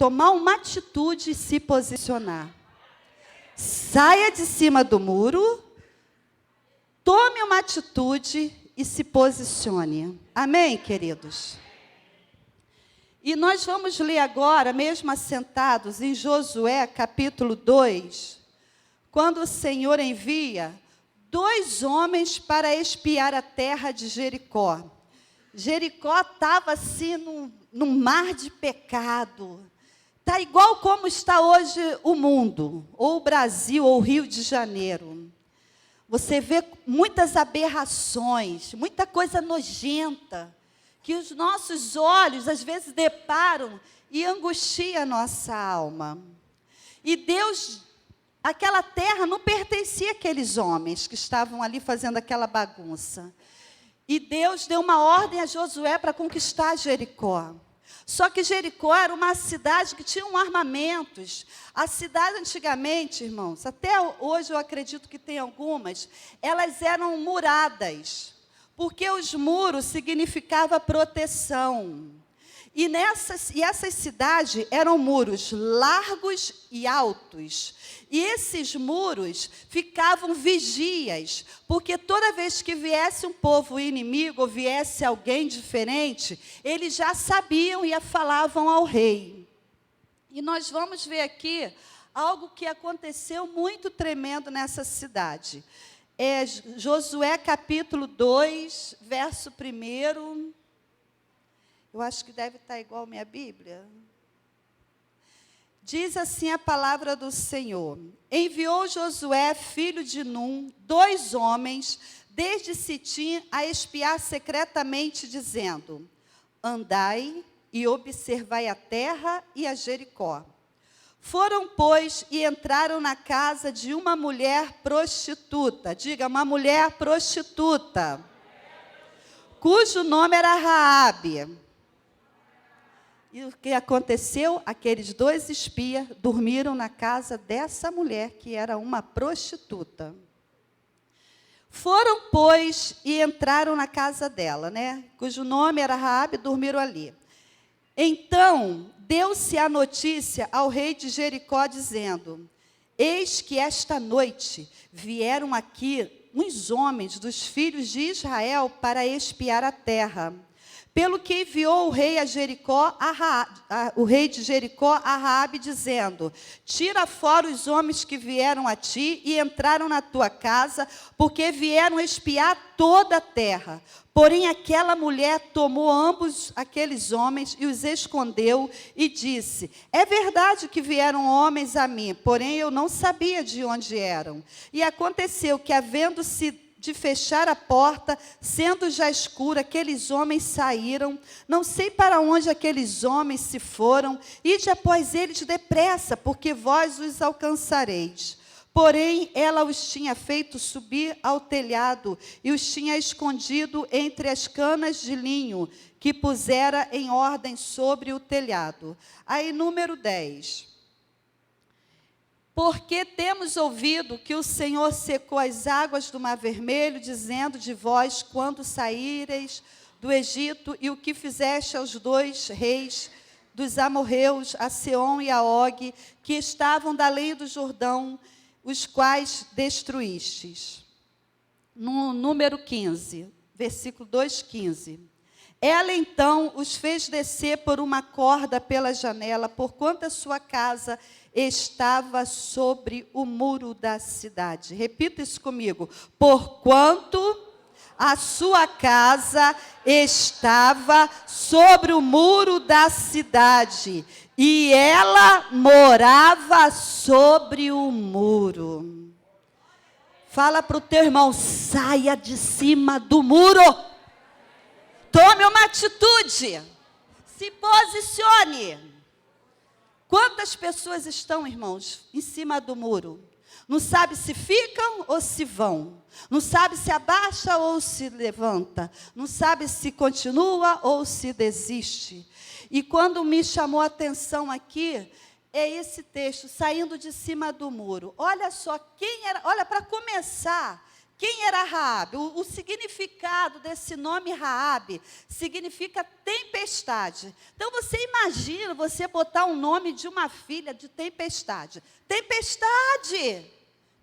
tomar uma atitude e se posicionar. Saia de cima do muro, tome uma atitude e se posicione. Amém, queridos? E nós vamos ler agora, mesmo assentados, em Josué, capítulo 2, quando o Senhor envia 2 homens para espiar a terra de Jericó. Jericó estava assim num mar de pecado. Está igual como está hoje o mundo, ou o Brasil, ou o Rio de Janeiro. Você vê muitas aberrações, muita coisa nojenta, que os nossos olhos, às vezes, deparam e angustia a nossa alma. E Deus, aquela terra não pertencia àqueles homens que estavam ali fazendo aquela bagunça. E Deus deu uma ordem a Josué para conquistar Jericó. Só que Jericó era uma cidade que tinha armamentos. A cidade antigamente, irmãos, até hoje eu acredito que tem algumas, elas eram muradas, porque os muros significavam proteção. E essas cidades eram muros largos e altos. E esses muros ficavam vigias, porque toda vez que viesse um povo inimigo, ou viesse alguém diferente, eles já sabiam e falavam ao rei. E nós vamos ver aqui algo que aconteceu muito tremendo nessa cidade. É Josué capítulo 2, verso 1. Eu acho que deve estar igual a minha Bíblia. Diz assim a palavra do Senhor: enviou Josué, filho de Num, 2 homens, desde Sitim, a espiar secretamente, dizendo: andai e observai a terra e a Jericó. Foram, pois, e entraram na casa de uma mulher prostituta. Diga, uma mulher prostituta, cujo nome era Raabe. E o que aconteceu? Aqueles 2 espias dormiram na casa dessa mulher, que era uma prostituta. Foram, pois, e entraram na casa dela, cujo nome era Raabe, dormiram ali. Então, deu-se a notícia ao rei de Jericó, dizendo: eis que esta noite vieram aqui uns homens dos filhos de Israel para espiar a terra. Pelo que enviou o rei a Jericó, o rei de Jericó a Raabe, dizendo: tira fora os homens que vieram a ti e entraram na tua casa, porque vieram espiar toda a terra. Porém, aquela mulher tomou ambos aqueles homens e os escondeu e disse: é verdade que vieram homens a mim, porém eu não sabia de onde eram. E aconteceu que, havendo-se de fechar a porta, sendo já escuro, aqueles homens saíram. Não sei para onde aqueles homens se foram. Ide após eles depressa, porque vós os alcançareis. Porém, ela os tinha feito subir ao telhado e os tinha escondido entre as canas de linho que pusera em ordem sobre o telhado. Aí, número 10. Porque temos ouvido que o Senhor secou as águas do Mar Vermelho, dizendo de vós, quando saíreis do Egito, e o que fizeste aos 2 reis dos amorreus, a Seom e a Og, que estavam da além do Jordão, os quais destruístes. No número 15, versículo 2:15. Ela então os fez descer por uma corda pela janela, porquanto a sua casa estava sobre o muro da cidade. Repita isso comigo. Porquanto a sua casa estava sobre o muro da cidade, e ela morava sobre o muro. Fala para o teu irmão: saia de cima do muro. Tome uma atitude. Se posicione. Quantas pessoas estão, irmãos, em cima do muro? Não sabe se ficam ou se vão. Não sabe se abaixa ou se levanta. Não sabe se continua ou se desiste. E quando me chamou a atenção aqui, é esse texto, saindo de cima do muro. Olha só, quem era, olha, para começar, Quem era Raabe? O significado desse nome Raabe significa tempestade. Então você imagina você botar um nome de uma filha de tempestade. Tempestade!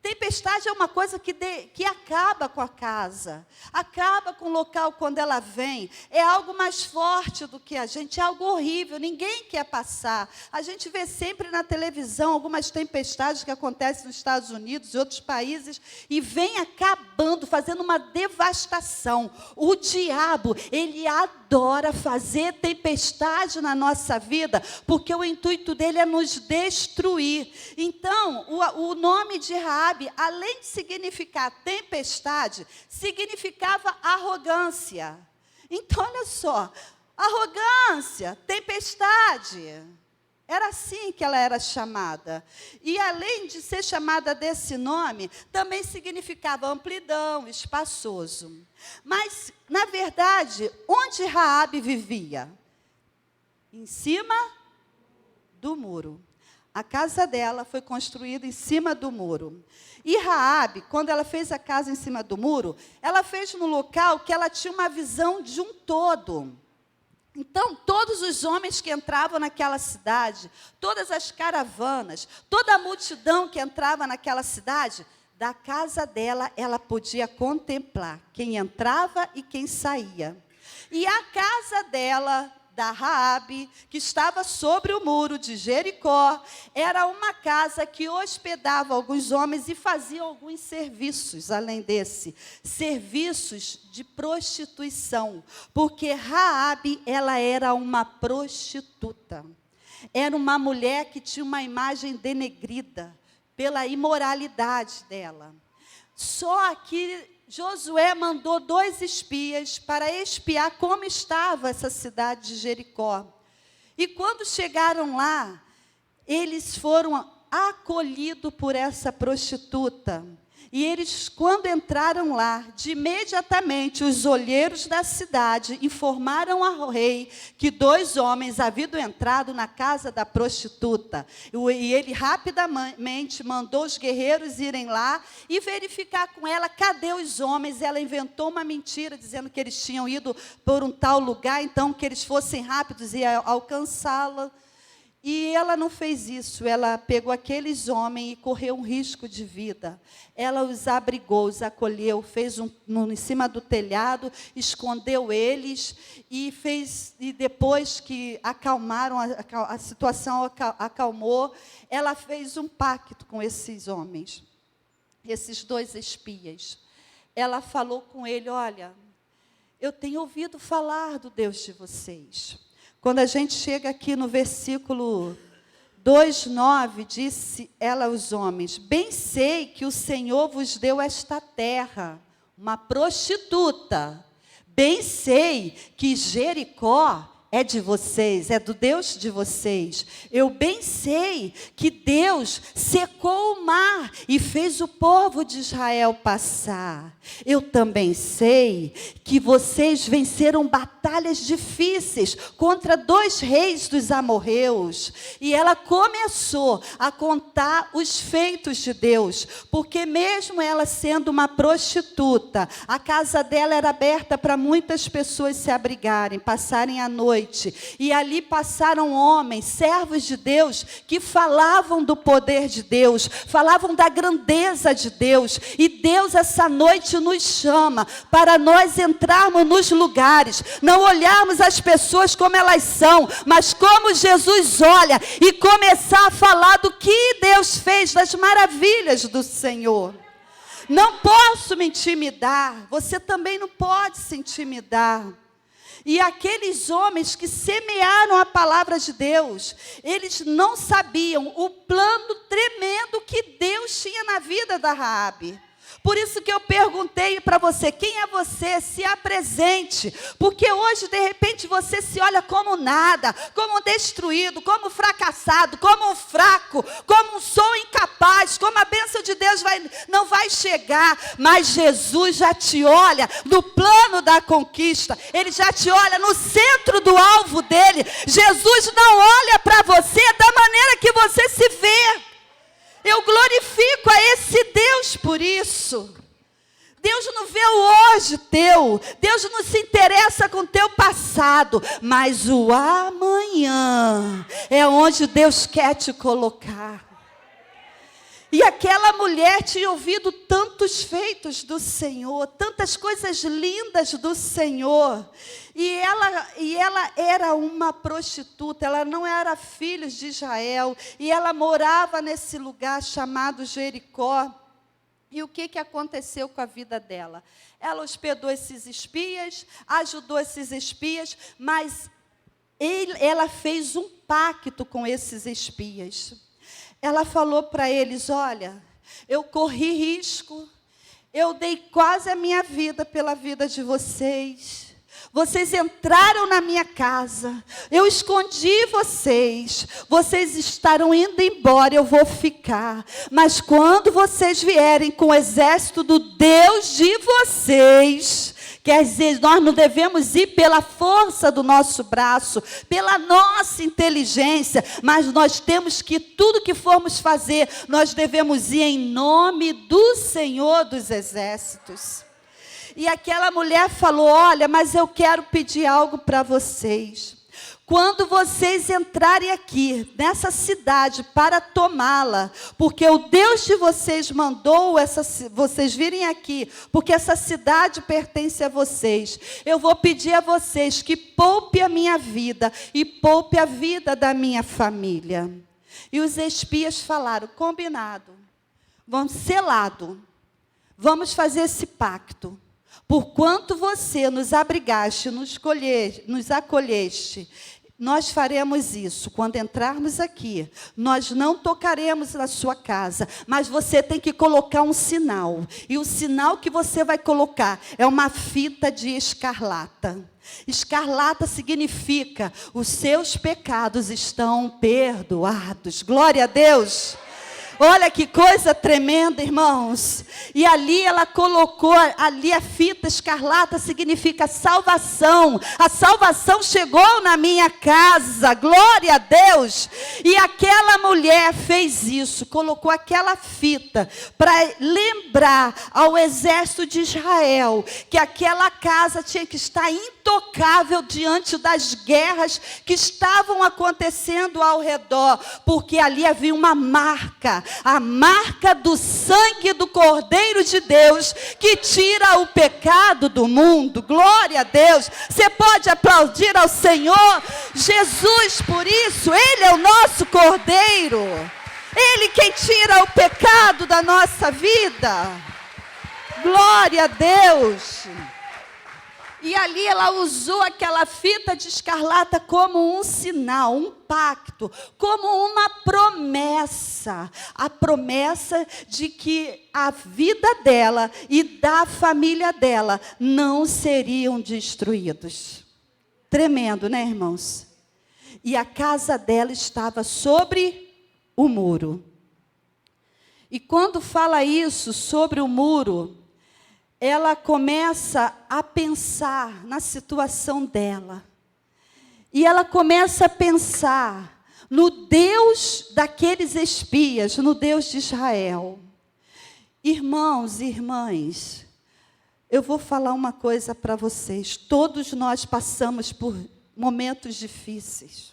Tempestade é uma coisa que acaba com a casa, acaba com o local quando ela vem. É algo mais forte do que a gente, é algo horrível, ninguém quer passar. A gente vê sempre na televisão algumas tempestades que acontecem nos Estados Unidos e outros países, e vem acabando, fazendo uma devastação. O diabo, ele adora fazer tempestade na nossa vida, porque o intuito dele é nos destruir. Então, o nome de Raabe, além de significar tempestade, significava arrogância. Então, olha só, arrogância, tempestade. Era assim que ela era chamada. E além de ser chamada desse nome, também significava amplidão, espaçoso. Mas, na verdade, onde Raabe vivia? Em cima do muro. A casa dela foi construída em cima do muro. E Raabe, quando ela fez a casa em cima do muro, ela fez no local que ela tinha uma visão de um todo. Então, todos os homens que entravam naquela cidade, todas as caravanas, toda a multidão que entrava naquela cidade, da casa dela, ela podia contemplar quem entrava e quem saía. E a casa dela, da Raabe, que estava sobre o muro de Jericó, era uma casa que hospedava alguns homens e fazia alguns serviços, além desse, serviços de prostituição, porque Raabe, ela era uma prostituta, era uma mulher que tinha uma imagem denegrida pela imoralidade dela. Só que Josué mandou 2 espias para espiar como estava essa cidade de Jericó. E quando chegaram lá, eles foram acolhidos por essa prostituta. E eles, quando entraram lá, de imediatamente os olheiros da cidade informaram ao rei que 2 homens haviam entrado na casa da prostituta. E ele rapidamente mandou os guerreiros irem lá e verificar com ela cadê os homens. Ela inventou uma mentira, dizendo que eles tinham ido por um tal lugar, então que eles fossem rápidos e alcançá-la. E ela não fez isso, ela pegou aqueles homens e correu um risco de vida. Ela os abrigou, os acolheu, fez em cima do telhado, escondeu eles e depois que acalmaram, a situação acalmou, ela fez um pacto com esses homens, esses 2 espias. Ela falou com ele: olha, eu tenho ouvido falar do Deus de vocês. Quando a gente chega aqui no versículo 2:9, disse ela aos homens: bem sei que o Senhor vos deu esta terra, uma prostituta. Bem sei que Jericó é de vocês, é do Deus de vocês. Eu bem sei que Deus secou o mar e fez o povo de Israel passar. Eu também sei que vocês venceram batalhas difíceis contra 2 reis dos amorreus. E ela começou a contar os feitos de Deus, porque mesmo ela sendo uma prostituta, a casa dela era aberta para muitas pessoas se abrigarem, passarem a noite. E ali passaram homens, servos de Deus, que falavam do poder de Deus, falavam da grandeza de Deus. E Deus essa noite nos chama para nós entrarmos nos lugares, não olharmos as pessoas como elas são, mas como Jesus olha, e começar a falar do que Deus fez, das maravilhas do Senhor. Não posso me intimidar, você também não pode se intimidar. E aqueles homens que semearam a palavra de Deus, eles não sabiam o plano tremendo que Deus tinha na vida da Raabe. Por isso que eu perguntei para você: quem é você? Se apresente. Porque hoje, de repente, você se olha como nada, como um destruído, como um fracassado, como um fraco, como um sou incapaz, como a bênção de Deus não vai chegar. Mas Jesus já te olha no plano da conquista. Ele já te olha no centro do alvo dele. Jesus não olha para você da maneira que você se vê. Eu glorifico a esse Deus por isso. Deus hoje teu. Deus não se interessa com o teu passado, mas o amanhã é onde Deus quer te colocar. E aquela mulher tinha ouvido tantos feitos do Senhor, tantas coisas lindas do Senhor. E ela era uma prostituta, ela não era filha de Israel. E ela morava nesse lugar chamado Jericó. E o que aconteceu com a vida dela? Ela hospedou esses espias, ajudou esses espias, mas ela fez um pacto com esses espias. Ela falou para eles, olha, eu corri risco, eu dei quase a minha vida pela vida de vocês. Vocês entraram na minha casa, eu escondi vocês, vocês estarão indo embora, eu vou ficar. Mas quando vocês vierem com o exército do Deus de vocês, quer dizer, nós não devemos ir pela força do nosso braço, pela nossa inteligência, mas nós temos que, tudo que formos fazer, nós devemos ir em nome do Senhor dos Exércitos. E aquela mulher falou, olha, mas eu quero pedir algo para vocês. Quando vocês entrarem aqui, nessa cidade, para tomá-la, porque o Deus de vocês mandou vocês virem aqui, porque essa cidade pertence a vocês, eu vou pedir a vocês que poupe a minha vida e poupe a vida da minha família. E os espias falaram, combinado, vamos selado, vamos fazer esse pacto. Porquanto você nos abrigaste, nos acolheste, nós faremos isso. Quando entrarmos aqui, nós não tocaremos na sua casa, mas você tem que colocar um sinal. E o sinal que você vai colocar é uma fita de escarlata. Escarlata significa, os seus pecados estão perdoados. Glória a Deus! Olha que coisa tremenda, irmãos. E ali ela colocou, ali a fita escarlata significa salvação. A salvação chegou na minha casa, glória a Deus. E aquela mulher fez isso, colocou aquela fita para lembrar ao exército de Israel que aquela casa tinha que estar intocável diante das guerras que estavam acontecendo ao redor, porque ali havia uma marca, a marca do sangue do Cordeiro de Deus, que tira o pecado do mundo. Glória a Deus. Você pode aplaudir ao Senhor Jesus por isso. Ele é o nosso Cordeiro. Ele quem tira o pecado da nossa vida. Glória a Deus. E ali ela usou aquela fita de escarlata como um sinal, um pacto, como uma promessa. A promessa de que a vida dela e da família dela não seriam destruídos. Tremendo, né, irmãos? E a casa dela estava sobre o muro. E quando fala isso sobre o muro, ela começa a pensar na situação dela. E ela começa a pensar no Deus daqueles espias, no Deus de Israel. Irmãos e irmãs, eu vou falar uma coisa para vocês. Todos nós passamos por momentos difíceis.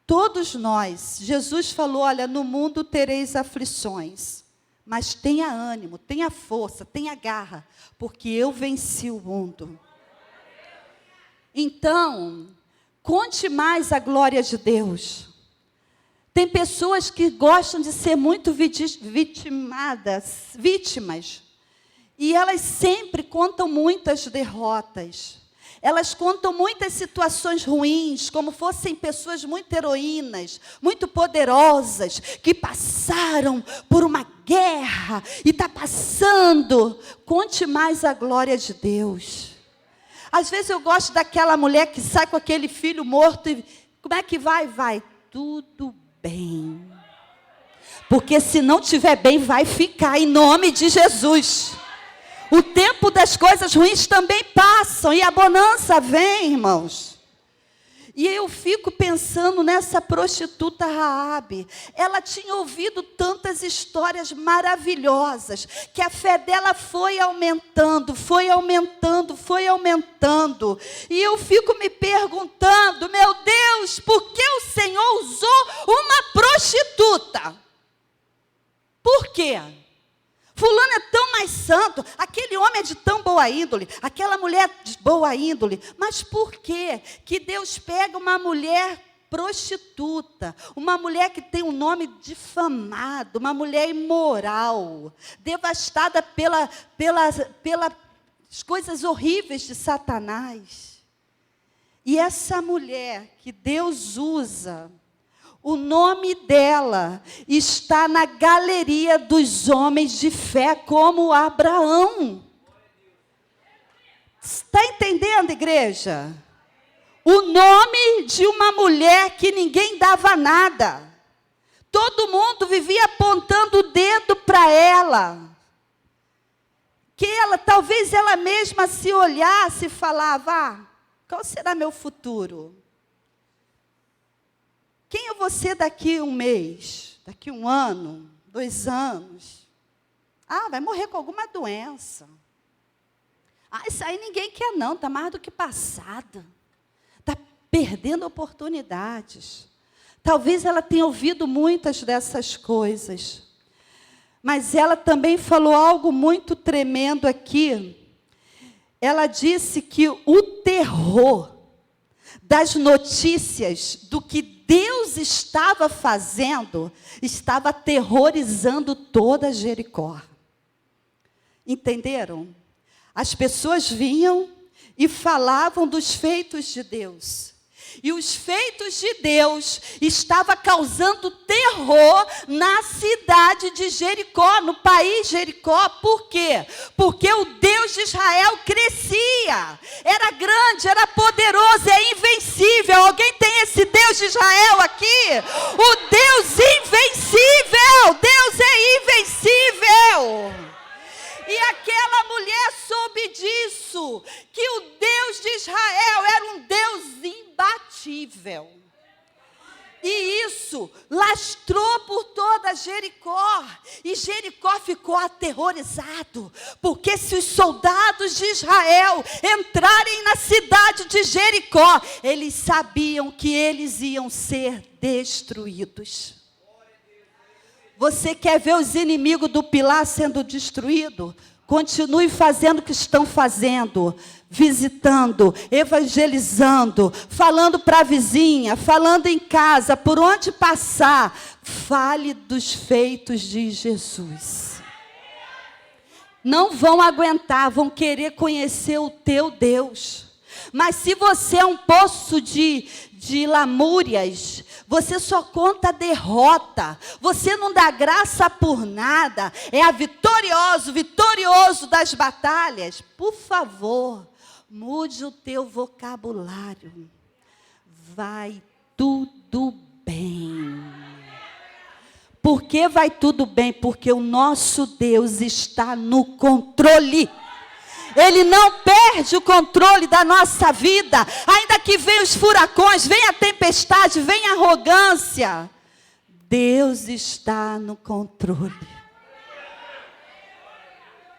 Todos nós. Jesus falou, olha, no mundo tereis aflições. Mas tenha ânimo, tenha força, tenha garra, porque eu venci o mundo. Então, conte mais a glória de Deus. Tem pessoas que gostam de ser muito vítimas. E elas sempre contam muitas derrotas. Elas contam muitas situações ruins, como fossem pessoas muito heroínas, muito poderosas, que passaram por uma guerra e está passando. Conte mais a glória de Deus. Às vezes eu gosto daquela mulher que sai com aquele filho morto e como é que vai? Vai tudo bem. Porque se não estiver bem, vai ficar em nome de Jesus. O tempo das coisas ruins também passam e a bonança vem, irmãos. E eu fico pensando nessa prostituta Raabe. Ela tinha ouvido tantas histórias maravilhosas, que a fé dela foi aumentando, foi aumentando, foi aumentando. E eu fico me perguntando, meu Deus, por que o Senhor usou uma prostituta? Por quê? Fulano é tão mais santo, aquele homem é de tão boa índole, aquela mulher é de boa índole. Mas por quê que Deus pega uma mulher prostituta, uma mulher que tem um nome difamado, uma mulher imoral, devastada pelas coisas horríveis de Satanás? E essa mulher que Deus usa, o nome dela está na galeria dos homens de fé, como Abraão. Está entendendo, igreja? O nome de uma mulher que ninguém dava nada. Todo mundo vivia apontando o dedo para ela. Que ela, talvez ela mesma se olhasse e falava, qual será meu futuro? Quem é você daqui um mês, daqui um ano, 2 anos? Vai morrer com alguma doença. Isso aí ninguém quer não, está mais do que passada. Está perdendo oportunidades. Talvez ela tenha ouvido muitas dessas coisas. Mas ela também falou algo muito tremendo aqui. Ela disse que o terror das notícias do que Deus estava fazendo, estava aterrorizando toda Jericó. Entenderam? As pessoas vinham e falavam dos feitos de Deus. E os feitos de Deus estavam causando terror na cidade de Jericó, no país Jericó. Por quê? Porque o Deus de Israel crescia. Era grande, era poderoso, é invencível. Alguém tem esse Deus de Israel aqui? O Deus invencível. Deus é invencível. E aquela mulher soube disso, que o Deus de Israel era um Deus imbatível. E isso lastrou por toda Jericó. E Jericó ficou aterrorizado, porque se os soldados de Israel entrarem na cidade de Jericó, eles sabiam que eles iam ser destruídos. Você quer ver os inimigos do pilar sendo destruídos? Continue fazendo o que estão fazendo. Visitando, evangelizando, falando para a vizinha, falando em casa, por onde passar. Fale dos feitos de Jesus. Não vão aguentar, vão querer conhecer o teu Deus. Mas se você é um poço de lamúrias, você só conta a derrota, você não dá graça por nada, é vitorioso das batalhas. Por favor, mude o teu vocabulário. Vai tudo bem. Por que vai tudo bem? Porque o nosso Deus está no controle. Ele não perde o controle da nossa vida. Ainda que venham os furacões, venha a tempestade, venha a arrogância. Deus está no controle.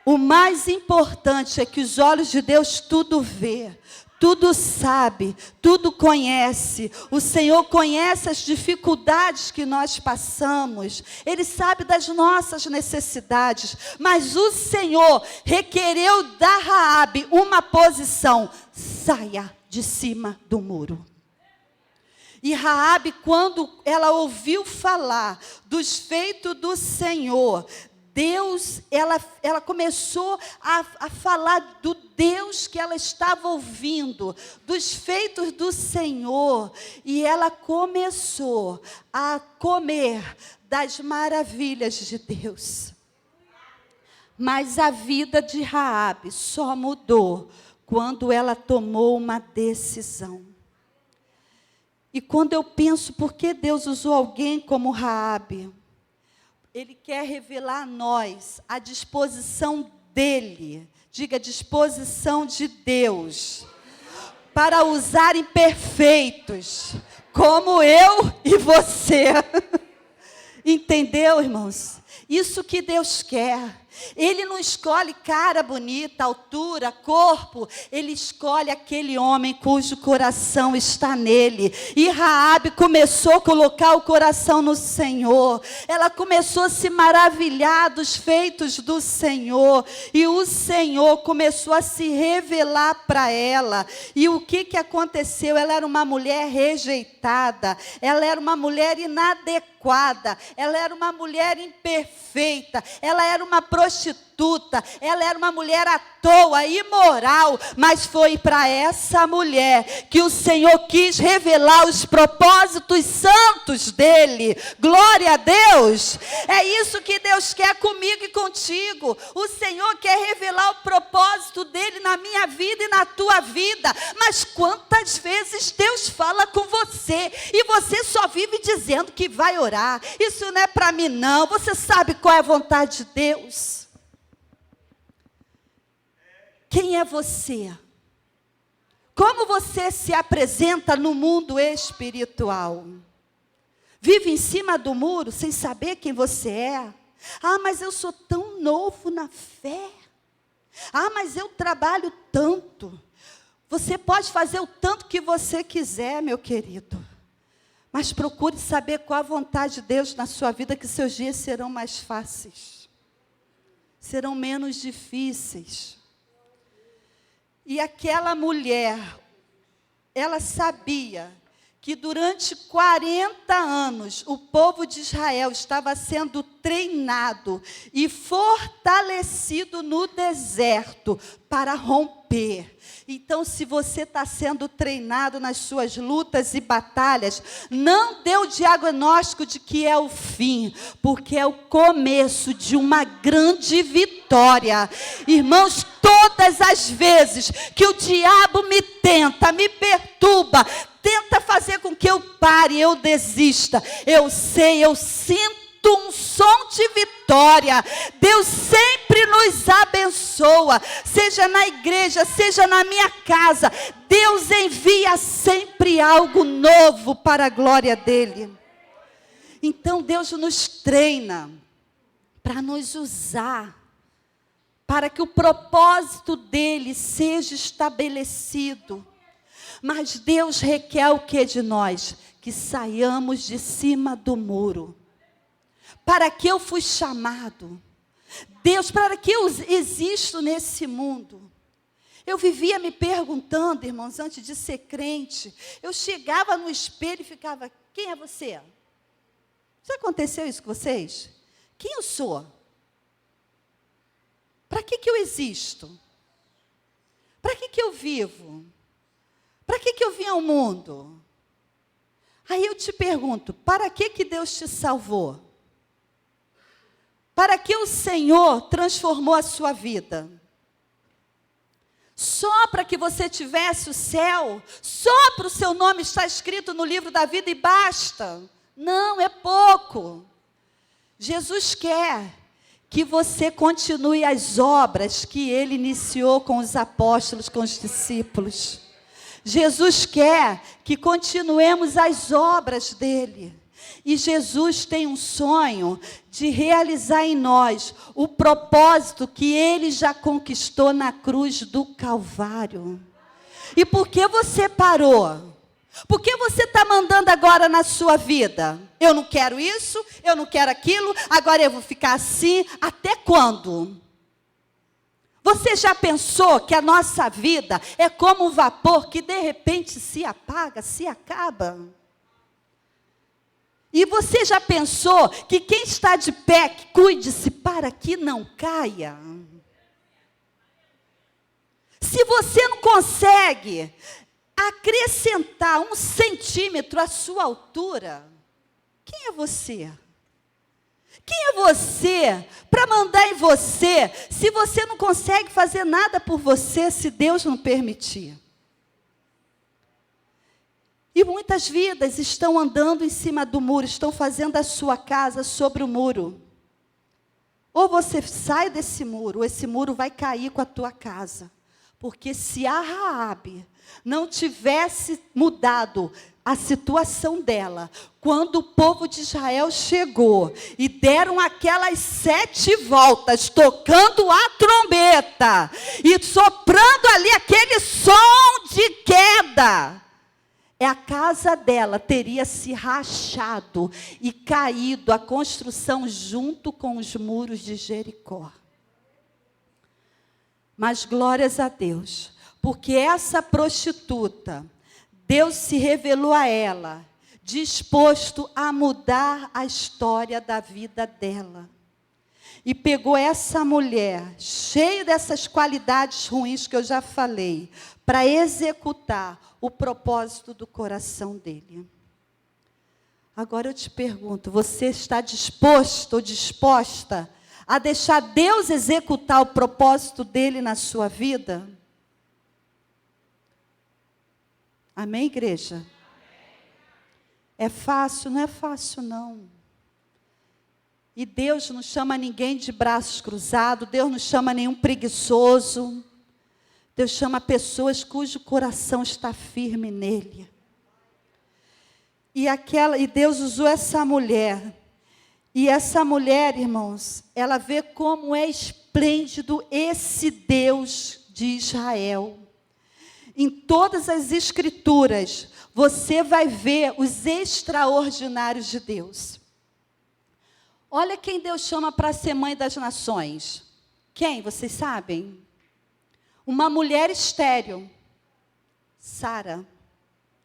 O mais importante é que os olhos de Deus tudo vê, tudo sabe, tudo conhece. O Senhor conhece as dificuldades que nós passamos. Ele sabe das nossas necessidades. Mas o Senhor requereu da Raabe uma posição. Saia de cima do muro. E Raabe, quando ela ouviu falar dos feitos do Senhor, Deus, ela começou a falar do Deus que ela estava ouvindo, dos feitos do Senhor, e ela começou a comer das maravilhas de Deus. Mas a vida de Raabe só mudou quando ela tomou uma decisão. E quando eu penso, por que Deus usou alguém como Raabe? Ele quer revelar a nós a disposição dele. Diga, disposição de Deus. para usar imperfeitos, como eu e você. Entendeu, irmãos? Isso que Deus quer. Ele não escolhe cara bonita, altura, corpo. Ele escolhe aquele homem cujo coração está nele. E Raabe começou a colocar o coração no Senhor. Ela começou a se maravilhar dos feitos do Senhor. E o Senhor começou a se revelar para ela. E o que aconteceu? Ela era uma mulher rejeitada. Ela era uma mulher inadequada. Ela era uma mulher imperfeita. Ela era uma prostituta, ela era uma mulher à toa, imoral, mas foi para essa mulher que o Senhor quis revelar os propósitos santos dele. Glória a Deus! É isso que Deus quer comigo e contigo. O Senhor quer revelar o propósito dele na minha vida e na tua vida. Mas quantas vezes Deus fala com você e você só vive dizendo que vai orar? Isso não é para mim não. Você sabe qual é a vontade de Deus? Quem é você? Como você se apresenta no mundo espiritual? Vive em cima do muro sem saber quem você é? Ah, mas eu sou tão novo na fé. Ah, mas eu trabalho tanto. Você pode fazer o tanto que você quiser, meu querido. Mas procure saber qual a vontade de Deus na sua vida, que seus dias serão mais fáceis. Serão menos difíceis. E aquela mulher, ela sabia que durante 40 anos o povo de Israel estava sendo treinado e fortalecido no deserto para romper. Então, se você está sendo treinado nas suas lutas e batalhas, não dê o diagnóstico de que é o fim, porque é o começo de uma grande vitória. Irmãos, todas as vezes que o diabo me tenta, me perturba, tenta fazer com que eu pare, eu desista, eu sinto um som de vitória. Deus sempre nos abençoa, seja na igreja, seja na minha casa. Deus envia sempre algo novo para a glória dele. Então Deus nos treina para nos usar, para que o propósito dele seja estabelecido. Mas Deus requer o que de nós? Que saiamos de cima do muro. Para que eu fui chamado? Deus, para que eu existo nesse mundo? Eu vivia me perguntando, irmãos, antes de ser crente, eu chegava no espelho e ficava, quem é você? Já aconteceu isso com vocês? Quem eu sou? Para que eu existo? Para que eu vivo? Para que eu vim ao mundo? Aí eu te pergunto, para que Deus te salvou? Para que o Senhor transformou a sua vida? Só para que você tivesse o céu? Só para o seu nome estar escrito no livro da vida e basta? Não, é pouco. Jesus quer que você continue as obras que Ele iniciou com os apóstolos, com os discípulos. Jesus quer que continuemos as obras dEle. E Jesus tem um sonho de realizar em nós o propósito que Ele já conquistou na cruz do Calvário. E por que você parou? Por que você está mandando agora na sua vida? Eu não quero isso, eu não quero aquilo, agora eu vou ficar assim, até quando? Você já pensou que a nossa vida é como um vapor que de repente se apaga, se acaba? E você já pensou que quem está de pé, cuide-se para que não caia? Se você não consegue acrescentar 1 centímetro à sua altura, quem é você? Quem é você para mandar em você, se você não consegue fazer nada por você, se Deus não permitir? E muitas vidas estão andando em cima do muro, estão fazendo a sua casa sobre o muro. Ou você sai desse muro, ou esse muro vai cair com a tua casa. Porque se a Raabe não tivesse mudado a situação dela, quando o povo de Israel chegou e deram aquelas 7 voltas, tocando a trombeta e soprando ali aquele som de queda, a casa dela teria se rachado e caído a construção junto com os muros de Jericó. Mas glórias a Deus, porque essa prostituta, Deus se revelou a ela, disposto a mudar a história da vida dela. E pegou essa mulher, cheia dessas qualidades ruins que eu já falei, para executar o propósito do coração dele. Agora eu te pergunto, você está disposto ou disposta a deixar Deus executar o propósito dele na sua vida? Amém, igreja? Amém. É fácil? Não é fácil, não. E Deus não chama ninguém de braços cruzados, Deus não chama nenhum preguiçoso. Deus chama pessoas cujo coração está firme nele. E Deus usou essa mulher. E essa mulher, irmãos, ela vê como é esplêndido esse Deus de Israel. Em todas as escrituras, você vai ver os extraordinários de Deus. Olha quem Deus chama para ser mãe das nações. Quem? Vocês sabem? Uma mulher estéril, Sara.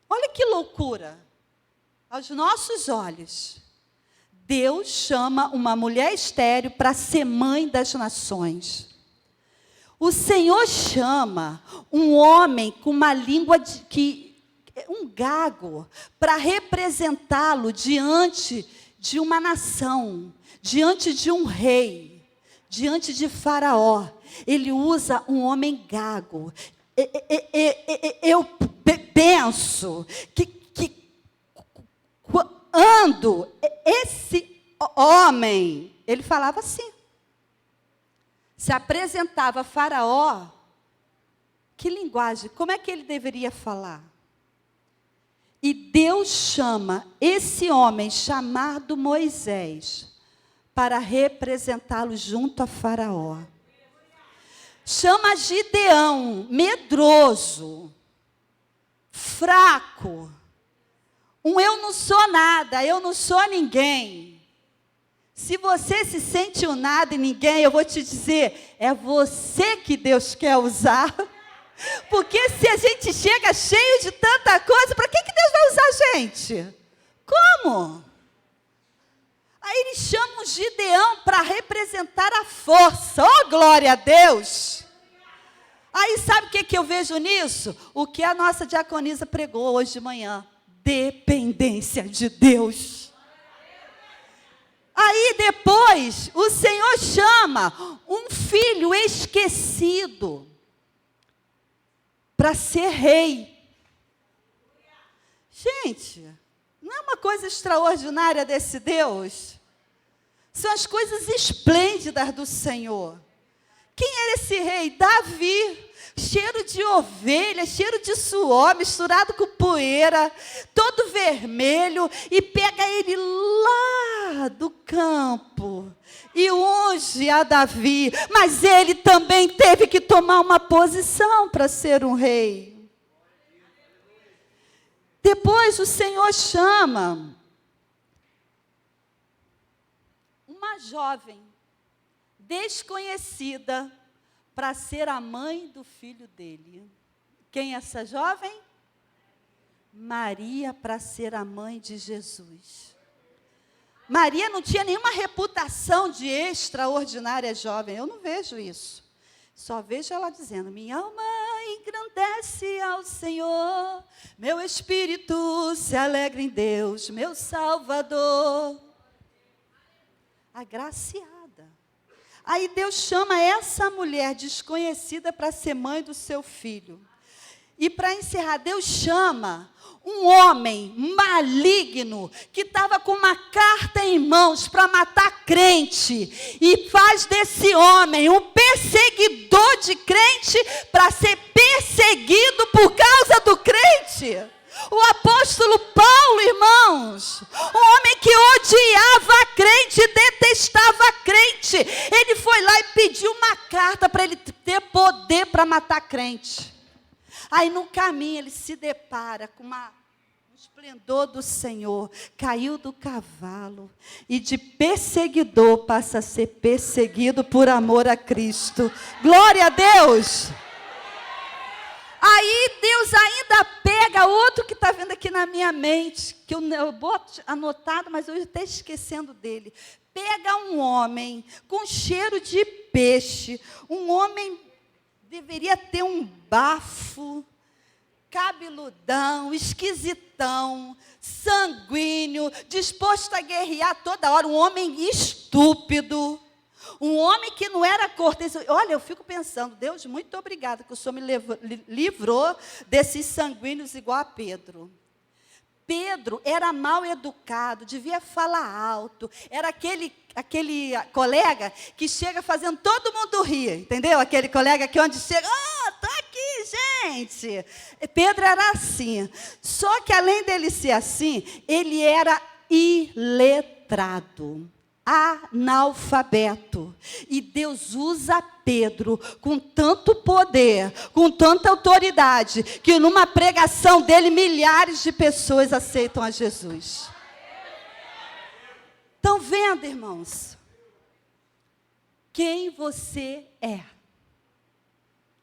Olha que loucura. Aos nossos olhos, Deus chama uma mulher estéril para ser mãe das nações. O Senhor chama um homem com uma língua um gago, para representá-lo diante de uma nação, diante de um rei, diante de Faraó. Ele usa um homem gago. Eu penso que quando esse homem, ele falava assim, se apresentava a Faraó, que linguagem, como é que ele deveria falar? E Deus chama esse homem chamado Moisés para representá-lo junto a Faraó. Chama Gideão, medroso, fraco, eu não sou nada, eu não sou ninguém. Se você se sente um nada e ninguém, eu vou te dizer, é você que Deus quer usar. Porque se a gente chega cheio de tanta coisa, para que Deus vai usar a gente? Como? Aí eles chamam Gideão para representar a força. Oh, glória a Deus! Aí sabe o que eu vejo nisso? O que a nossa diaconisa pregou hoje de manhã. Dependência de Deus. Aí depois, o Senhor chama um filho esquecido para ser rei. Gente, não é uma coisa extraordinária desse Deus? São as coisas esplêndidas do Senhor. Quem era esse rei? Davi. Cheiro de ovelha, cheiro de suor, misturado com poeira, todo vermelho, e pega ele lá do campo e unge a Davi. Mas ele também teve que tomar uma posição para ser um rei. Depois o Senhor chama uma jovem desconhecida para ser a mãe do filho dele. Quem é essa jovem? Maria, para ser a mãe de Jesus. Maria não tinha nenhuma reputação de extraordinária jovem. Eu não vejo isso. Só vejo ela dizendo, minha alma engrandece ao Senhor, meu espírito se alegra em Deus, meu Salvador. Agraciada. Aí Deus chama essa mulher desconhecida para ser mãe do seu filho. E para encerrar, Deus chama um homem maligno que estava com uma carta em mãos para matar crente e faz desse homem um perseguidor de crente para ser perseguido por causa do crente. O apóstolo Paulo, irmãos, um homem que odiava a crente, detestava a crente, ele foi lá e pediu uma carta para ele ter poder para matar crente. Aí no caminho ele se depara com um esplendor do Senhor, caiu do cavalo e de perseguidor passa a ser perseguido por amor a Cristo. Glória a Deus! Aí Deus ainda pega outro que está vendo aqui na minha mente, que eu boto anotado, mas eu estou esquecendo dele. Pega um homem com cheiro de peixe, um homem deveria ter um bafo, cabeludão, esquisitão, sanguíneo, disposto a guerrear toda hora, um homem estúpido. Um homem que não era cortês. Olha, eu fico pensando, Deus, muito obrigada que o Senhor me livrou desses sanguíneos igual a Pedro. Pedro era mal educado, devia falar alto. Era aquele colega que chega fazendo todo mundo rir, entendeu? Aquele colega que onde chega, tô aqui, gente. Pedro era assim. Só que além dele ser assim, ele era iletrado. Analfabeto. E Deus usa Pedro com tanto poder, com tanta autoridade, que numa pregação dele, milhares de pessoas aceitam a Jesus. Estão vendo, irmãos? Quem você é?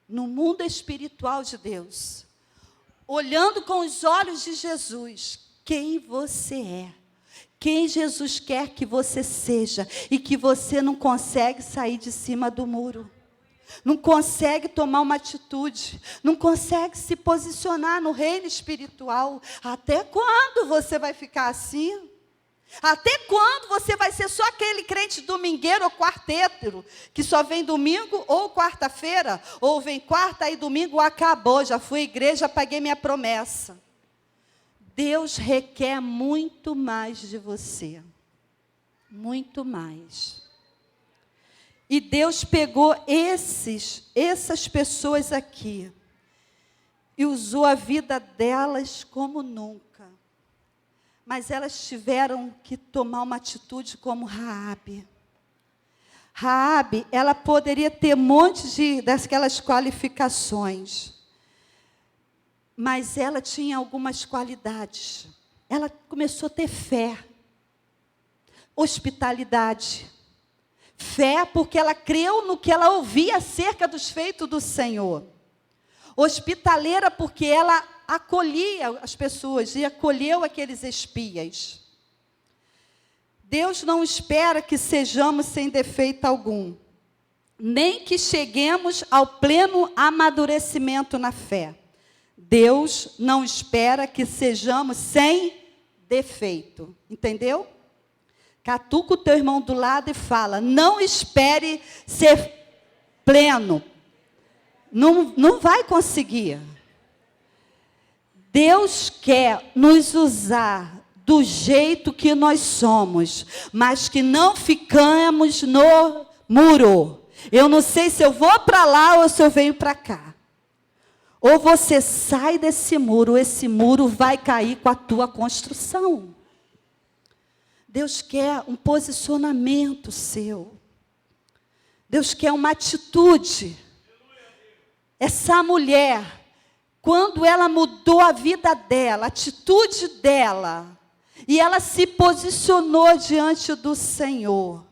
No mundo espiritual de Deus. Olhando com os olhos de Jesus, quem você é? Quem Jesus quer que você seja e que você não consegue sair de cima do muro. Não consegue tomar uma atitude, não consegue se posicionar no reino espiritual. Até quando você vai ficar assim? Até quando você vai ser só aquele crente domingueiro ou quarteiro, que só vem domingo ou quarta-feira, ou vem quarta e domingo acabou, já fui à igreja, paguei minha promessa. Deus requer muito mais de você. Muito mais. E Deus pegou essas pessoas aqui e usou a vida delas como nunca. Mas elas tiveram que tomar uma atitude como Raabe. Raabe, ela poderia ter um monte daquelas qualificações. Mas ela tinha algumas qualidades. Ela começou a ter fé, hospitalidade. Fé porque ela creu no que ela ouvia acerca dos feitos do Senhor. Hospitaleira porque ela acolhia as pessoas e acolheu aqueles espias. Deus não espera que sejamos sem defeito algum, nem que cheguemos ao pleno amadurecimento na fé. Deus não espera que sejamos sem defeito. Entendeu? Catuca o teu irmão do lado e fala, não espere ser pleno. Não vai conseguir. Deus quer nos usar do jeito que nós somos, mas que não ficamos no muro. Eu não sei se eu vou para lá ou se eu venho para cá. Ou você sai desse muro, esse muro vai cair com a tua construção. Deus quer um posicionamento seu. Deus quer uma atitude. Essa mulher, quando ela mudou a vida dela, a atitude dela, e ela se posicionou diante do Senhor,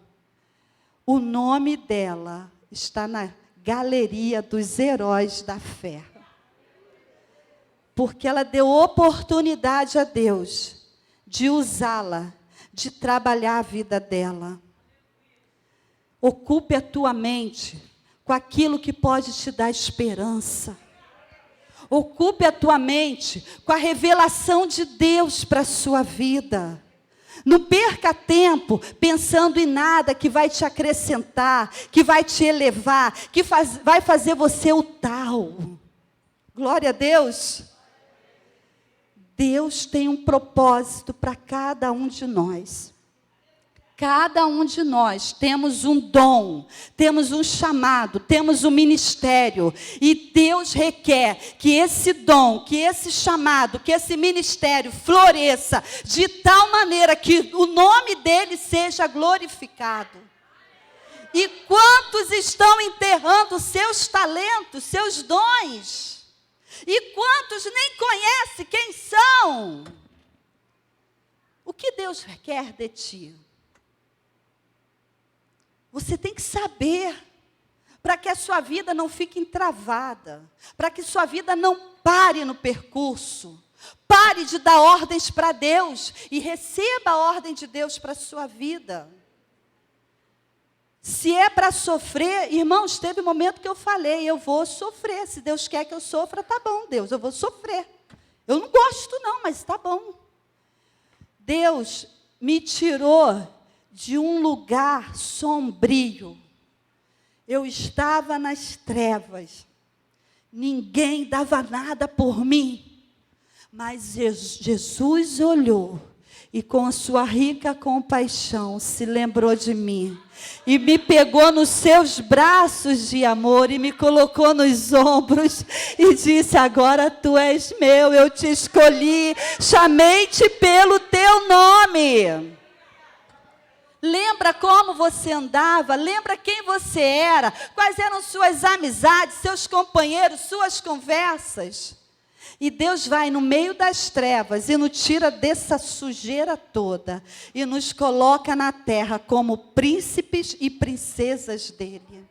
o nome dela está na galeria dos heróis da fé. Porque ela deu oportunidade a Deus de usá-la, de trabalhar a vida dela. Ocupe a tua mente com aquilo que pode te dar esperança. Ocupe a tua mente com a revelação de Deus para a sua vida. Não perca tempo pensando em nada que vai te acrescentar, que vai te elevar, que vai fazer você o tal. Glória a Deus. Deus tem um propósito para cada um de nós. Cada um de nós temos um dom, temos um chamado, temos um ministério. E Deus requer que esse dom, que esse chamado, que esse ministério floresça de tal maneira que o nome dele seja glorificado. E quantos estão enterrando seus talentos, seus dons? E quantos nem conhecem quem são? O que Deus quer de ti? Você tem que saber, para que a sua vida não fique entravada, para que sua vida não pare no percurso. Pare de dar ordens para Deus e receba a ordem de Deus para a sua vida. Se é para sofrer, irmãos, teve um momento que eu falei, eu vou sofrer. Se Deus quer que eu sofra, tá bom, Deus, eu vou sofrer. Eu não gosto não, mas tá bom. Deus me tirou de um lugar sombrio. Eu estava nas trevas. Ninguém dava nada por mim. Mas Jesus olhou e com a sua rica compaixão se lembrou de mim. E me pegou nos seus braços de amor e me colocou nos ombros e disse: agora tu és meu, eu te escolhi, chamei-te pelo teu nome. Lembra como você andava, lembra quem você era, quais eram suas amizades, seus companheiros, suas conversas. E Deus vai no meio das trevas e nos tira dessa sujeira toda e nos coloca na terra como príncipes e princesas dele.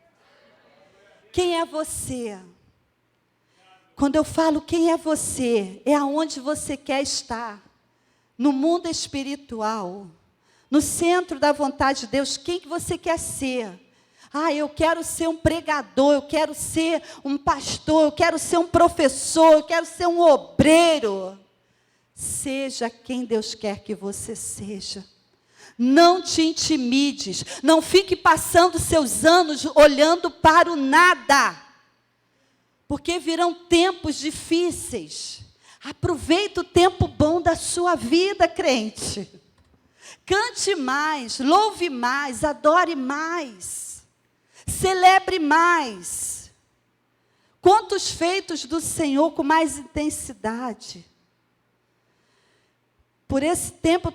Quem é você? Quando eu falo quem é você, é aonde você quer estar. No mundo espiritual, no centro da vontade de Deus, quem que você quer ser? Ah, eu quero ser um pregador, eu quero ser um pastor, eu quero ser um professor, eu quero ser um obreiro. Seja quem Deus quer que você seja. Não te intimides, não fique passando seus anos olhando para o nada. Porque virão tempos difíceis. Aproveita o tempo bom da sua vida, crente. Cante mais, louve mais, adore mais. Celebre mais. Conta os feitos do Senhor com mais intensidade. Por esse tempo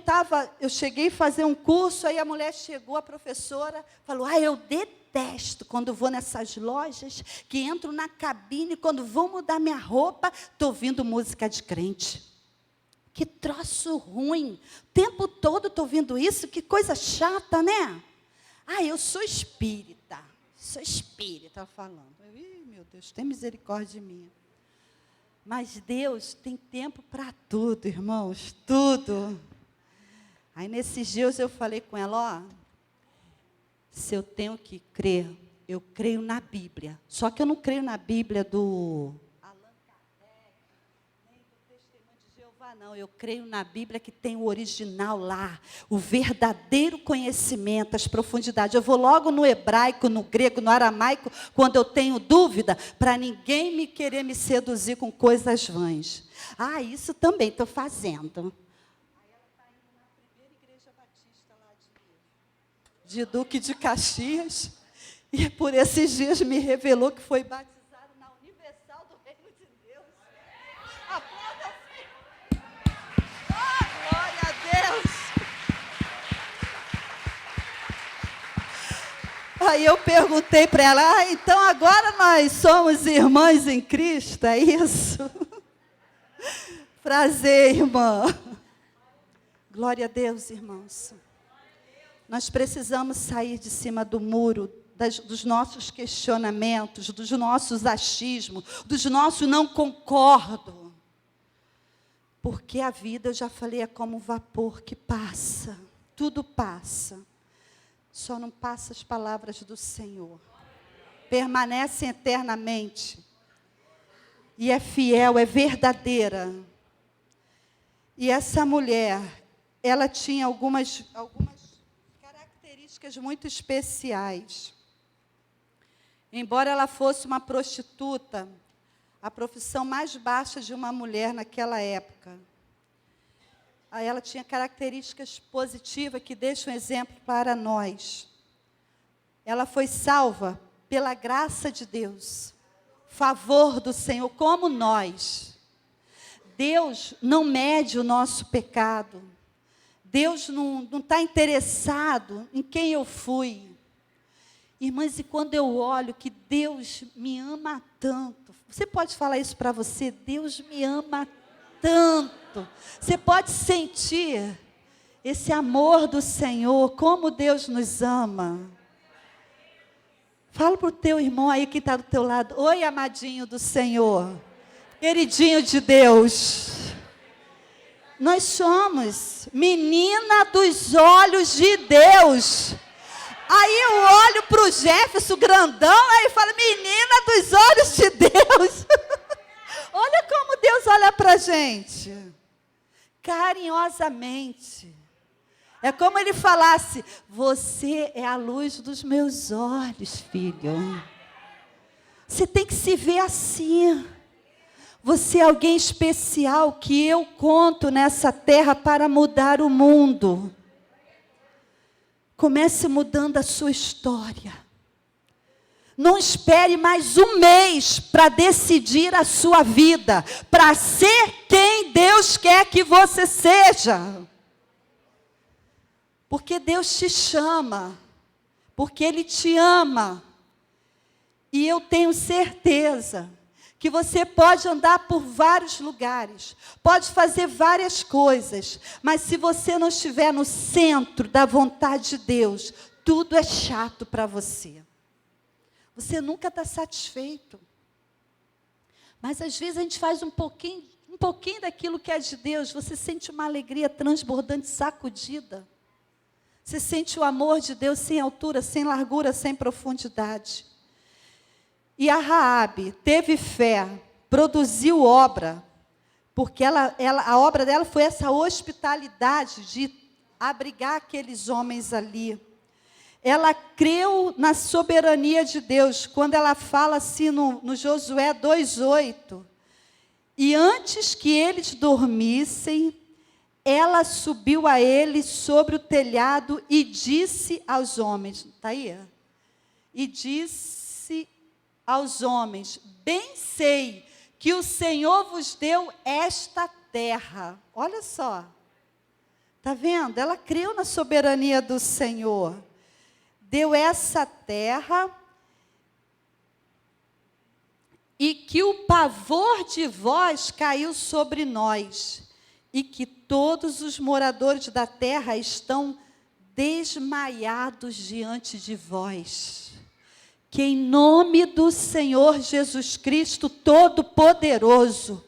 eu cheguei a fazer um curso, aí a mulher chegou, a professora, falou: eu detesto quando vou nessas lojas, que entro na cabine, quando vou mudar minha roupa, estou ouvindo música de crente. Que troço ruim. O tempo todo estou ouvindo isso, que coisa chata, né? Eu sou espírita. Sou espírita falando. Ih, meu Deus, tem misericórdia de mim. Mas Deus tem tempo para tudo, irmãos, tudo. Aí nesses dias eu falei com ela, se eu tenho que crer, eu creio na Bíblia. Só que eu não creio na Bíblia do não, eu creio na Bíblia que tem o original lá, o verdadeiro conhecimento, as profundidades. Eu vou logo no hebraico, no grego, no aramaico, quando eu tenho dúvida, para ninguém me querer me seduzir com coisas vãs. Isso também estou fazendo. Aí ela está indo na primeira igreja batista lá de Duque de Caxias, e por esses dias me revelou que foi batizado na Universal do Reino de Deus. Aplauda assim. Glória a Deus. Aí eu perguntei para ela, então agora nós somos irmãs em Cristo, é isso? Prazer, irmã. Glória a Deus, irmãos. Nós precisamos sair de cima do muro, dos nossos questionamentos, dos nossos achismos, dos nossos não concordo. Porque a vida, eu já falei, é como um vapor que passa. Tudo passa. Só não passa as palavras do Senhor. Permanecem eternamente. E é fiel, é verdadeira. E essa mulher, ela tinha algumas características muito especiais. Embora ela fosse uma prostituta, a profissão mais baixa de uma mulher naquela época. ela tinha características positivas que deixam um exemplo para nós. Ela foi salva pela graça de Deus, favor do Senhor, como nós. Deus não mede o nosso pecado. Deus não está interessado em quem eu fui. Irmãs, e quando eu olho que Deus me ama tanto, você pode falar isso para você? Deus me ama tanto. Você pode sentir esse amor do Senhor, como Deus nos ama. Fala para o teu irmão aí que está do teu lado. Oi, amadinho do Senhor. Queridinho de Deus. Nós somos menina dos olhos de Deus. Aí eu olho para o Jefferson grandão, aí fala, menina dos olhos de Deus. Olha como Deus olha para a gente. Carinhosamente. É como ele falasse, você é a luz dos meus olhos, filho. Você tem que se ver assim. Você é alguém especial que eu conto nessa terra para mudar o mundo. Comece mudando a sua história. Não espere mais um mês para decidir a sua vida, para ser quem Deus quer que você seja. Porque Deus te chama, porque Ele te ama. E eu tenho certeza que você pode andar por vários lugares, pode fazer várias coisas, mas se você não estiver no centro da vontade de Deus, tudo é chato para você. Você nunca está satisfeito. Mas às vezes a gente faz um pouquinho daquilo que é de Deus, você sente uma alegria transbordante, sacudida. Você sente o amor de Deus sem altura, sem largura, sem profundidade. E a Raabe teve fé, produziu obra, porque a obra dela foi essa hospitalidade de abrigar aqueles homens ali. Ela creu na soberania de Deus, quando ela fala assim no Josué 2:8. E antes que eles dormissem, ela subiu a ele sobre o telhado e disse aos homens, está aí? E disse aos homens, bem sei que o Senhor vos deu esta terra. Olha só, está vendo? Ela creu na soberania do Senhor. Deu essa terra e que o pavor de vós caiu sobre nós e que todos os moradores da terra estão desmaiados diante de vós. Que em nome do Senhor Jesus Cristo Todo-Poderoso,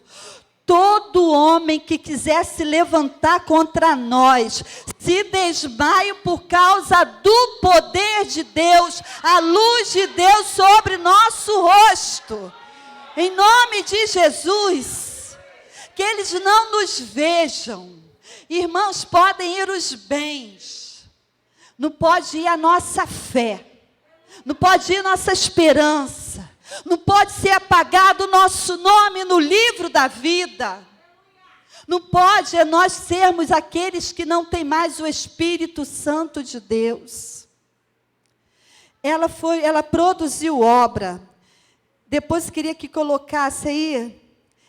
todo homem que quiser se levantar contra nós, se desmaie por causa do poder de Deus, a luz de Deus sobre nosso rosto. Em nome de Jesus, que eles não nos vejam. Irmãos, podem ir os bens, não pode ir a nossa fé, não pode ir nossa esperança, não pode ser apagado o nosso nome no livro da vida. Não pode nós sermos aqueles que não têm mais o Espírito Santo de Deus. Ela produziu obra. Depois queria que colocasse aí.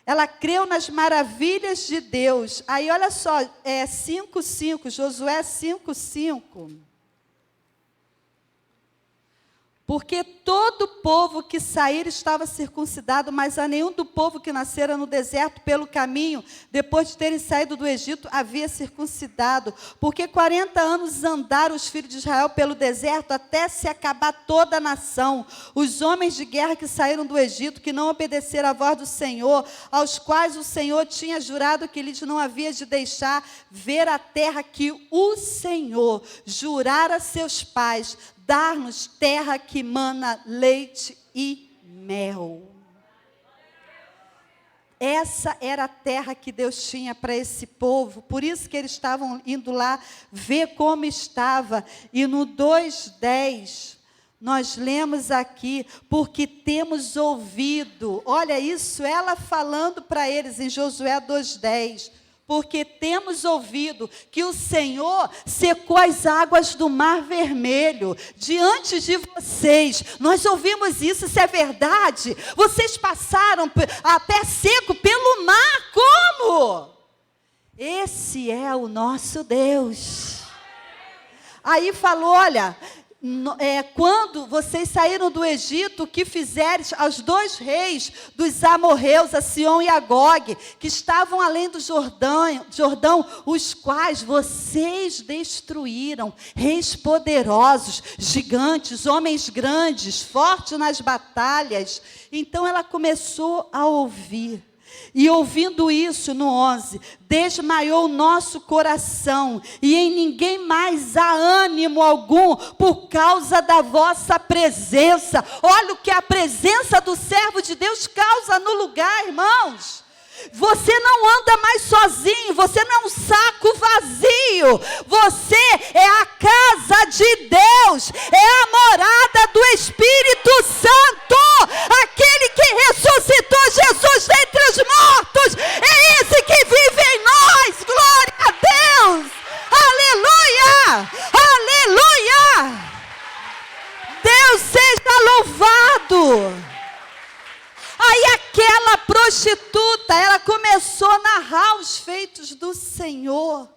Ela creu nas maravilhas de Deus. Aí olha só, 5:5, Josué 5:5. Porque todo povo que saíra estava circuncidado, mas a nenhum do povo que nascera no deserto pelo caminho, depois de terem saído do Egito, havia circuncidado. Porque 40 anos andaram os filhos de Israel pelo deserto, até se acabar toda a nação. Os homens de guerra que saíram do Egito, que não obedeceram à voz do Senhor, aos quais o Senhor tinha jurado que lhes não havia de deixar ver a terra que o Senhor jurara a seus pais, dar-nos terra que mana leite e mel. Essa era a terra que Deus tinha para esse povo, por isso que eles estavam indo lá ver como estava. E no 2:10, nós lemos aqui, porque temos ouvido, olha isso, ela falando para eles em Josué 2:10, porque temos ouvido que o Senhor secou as águas do Mar Vermelho diante de vocês. Nós ouvimos isso, isso é verdade. Vocês passaram a pé seco pelo mar, como? Esse é o nosso Deus. Aí falou, olha, quando vocês saíram do Egito, o que fizeres aos 2 reis dos amorreus, a Sion e a Gog, que estavam além do Jordão, os quais vocês destruíram, reis poderosos, gigantes, homens grandes, fortes nas batalhas. Então ela começou a ouvir. E ouvindo isso, no 11, desmaiou o nosso coração, e em ninguém mais há ânimo algum, por causa da vossa presença. Olha o que a presença do servo de Deus causa no lugar, irmãos. Você não anda mais sozinho, você não é um saco vazio, você é a casa de Deus, é a morada do Espírito Santo, aquele que ressuscitou Jesus dentre os mortos, é esse que vive em nós, glória a Deus, aleluia, aleluia, Deus seja louvado. Aí aquela prostituta, ela começou a narrar os feitos do Senhor.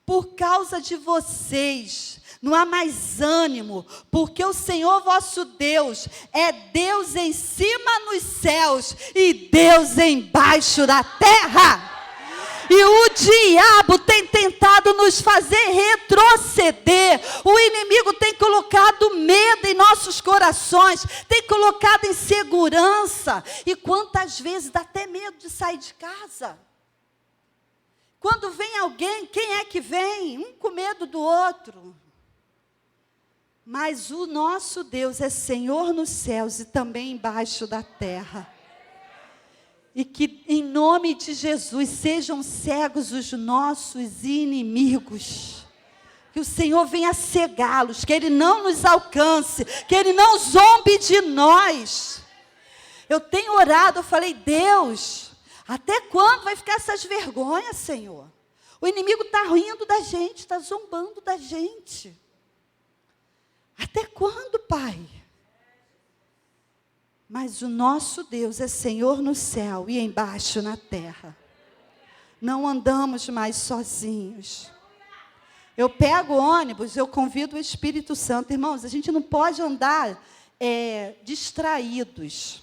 Por causa de vocês, não há mais ânimo, porque o Senhor vosso Deus é Deus em cima nos céus e Deus embaixo da terra. E o diabo tem tentado nos fazer retroceder. O inimigo tem colocado medo em nossos corações, tem colocado insegurança. E quantas vezes dá até medo de sair de casa. Quando vem alguém, quem é que vem? Um com medo do outro. Mas o nosso Deus é Senhor nos céus e também embaixo da terra. E que em nome de Jesus sejam cegos os nossos inimigos. Que o Senhor venha cegá-los, que Ele não nos alcance, que Ele não zombe de nós. Eu tenho orado, eu falei, Deus, até quando vai ficar essas vergonhas, Senhor? O inimigo está rindo da gente, está zombando da gente. Até quando, Pai? Mas o nosso Deus é Senhor no céu e embaixo na terra. Não andamos mais sozinhos. Eu pego o ônibus, eu convido o Espírito Santo. Irmãos, a gente não pode andar distraídos.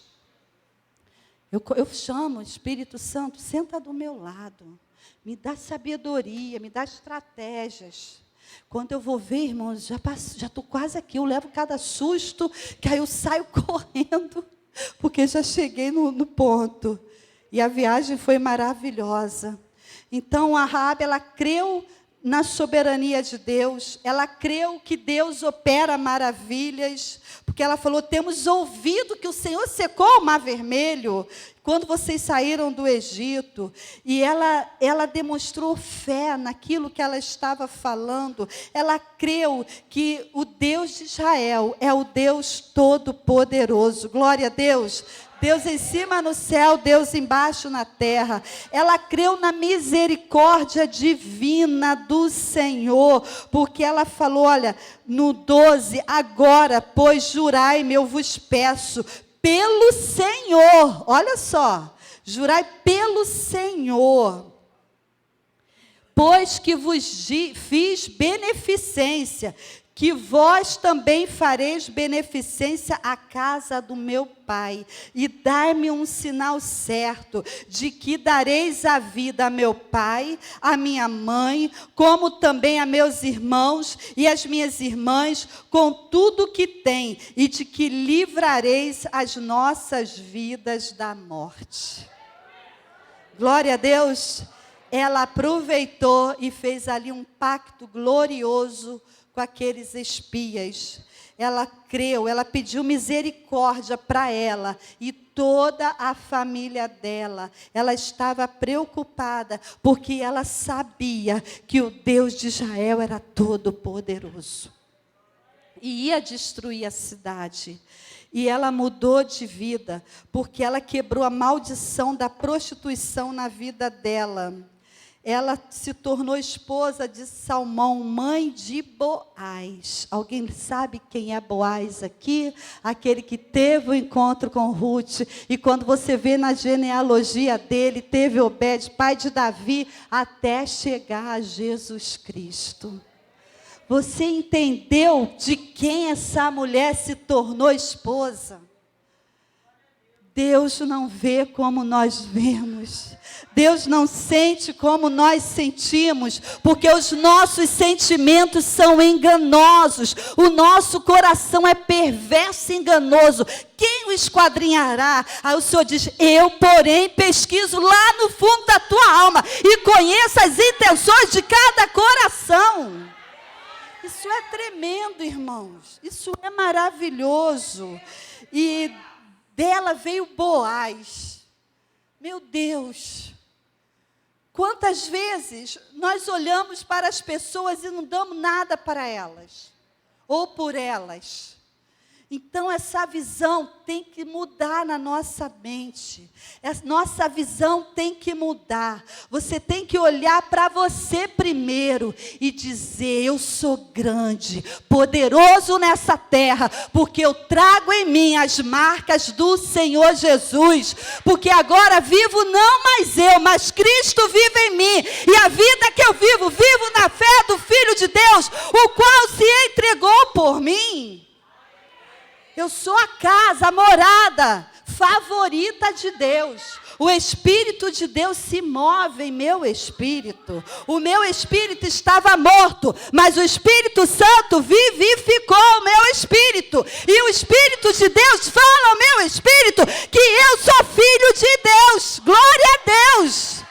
Eu chamo o Espírito Santo, senta do meu lado. Me dá sabedoria, me dá estratégias. Quando eu vou ver, irmãos, já estou quase aqui. Eu levo cada susto, que aí eu saio correndo. Porque já cheguei no ponto. E a viagem foi maravilhosa. Então, a Raabe, ela creu na soberania de Deus. Ela creu que Deus opera maravilhas. Porque ela falou, temos ouvido que o Senhor secou o Mar Vermelho. Quando vocês saíram do Egito. E ela demonstrou fé naquilo que ela estava falando. Ela creu que o Deus de Israel é o Deus Todo-Poderoso. Glória a Deus. Deus em cima no céu, Deus embaixo na terra. Ela creu na misericórdia divina do Senhor, porque ela falou, olha, no 12, agora, pois jurai-me, eu vos peço, pelo Senhor, olha só, jurai pelo Senhor, pois que vos fiz beneficência, que vós também fareis beneficência à casa do meu Pai, e dar-me um sinal certo, de que dareis a vida a meu pai, a minha mãe, como também a meus irmãos e as minhas irmãs, com tudo que tem, e de que livrareis as nossas vidas da morte. Glória a Deus. Ela aproveitou e fez ali um pacto glorioso com aqueles espias. Ela creu, ela pediu misericórdia para ela e toda a família dela. Ela estava preocupada, porque ela sabia que o Deus de Israel era todo poderoso. E ia destruir a cidade. E ela mudou de vida, porque ela quebrou a maldição da prostituição na vida dela. ela se tornou esposa de Salmão, mãe de Boaz. Alguém sabe quem é Boaz aqui? Aquele que teve o encontro com Ruth. E quando você vê na genealogia dele, teve Obed, pai de Davi, até chegar a Jesus Cristo. Você entendeu de quem essa mulher se tornou esposa? Deus não vê como nós vemos. Deus não sente como nós sentimos, porque os nossos sentimentos são enganosos. O nosso coração é perverso e enganoso. Quem o esquadrinhará? Aí o Senhor diz: eu, porém, pesquiso lá no fundo da tua alma e conheço as intenções de cada coração. Isso é tremendo, irmãos. Isso é maravilhoso. E dela veio Boaz. Meu Deus. Quantas vezes nós olhamos para as pessoas e não damos nada para elas, ou por elas. Então essa visão tem que mudar na nossa mente. Nossa visão tem que mudar. Você tem que olhar para você primeiro e dizer: eu sou grande, poderoso nessa terra, porque eu trago em mim as marcas do Senhor Jesus. Porque agora vivo não mais eu, mas Cristo vive em mim. E a vida que eu vivo, vivo na fé do Filho de Deus, o qual se entregou por mim. Eu sou a casa, a morada favorita de Deus. O Espírito de Deus se move em meu espírito. O meu espírito estava morto, mas o Espírito Santo vivificou o meu espírito. E o Espírito de Deus fala ao meu espírito que eu sou filho de Deus. Glória a Deus.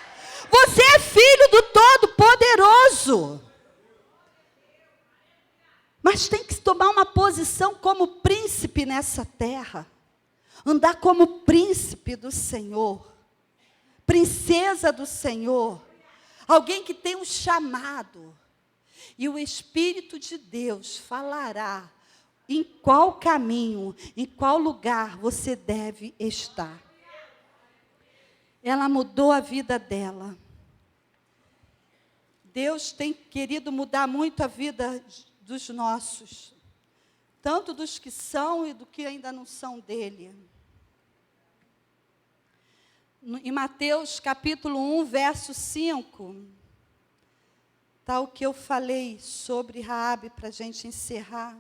Você é filho do Todo-Poderoso. Mas tem que tomar uma posição como príncipe nessa terra. Andar como príncipe do Senhor. Princesa do Senhor. Alguém que tem um chamado. E o Espírito de Deus falará em qual caminho, em qual lugar você deve estar. Ela mudou a vida dela. Deus tem querido mudar muito a vida dos nossos, tanto dos que são e do que ainda não são dele. Em Mateus capítulo 1, verso 5, está o que eu falei sobre Raabe, para a gente encerrar.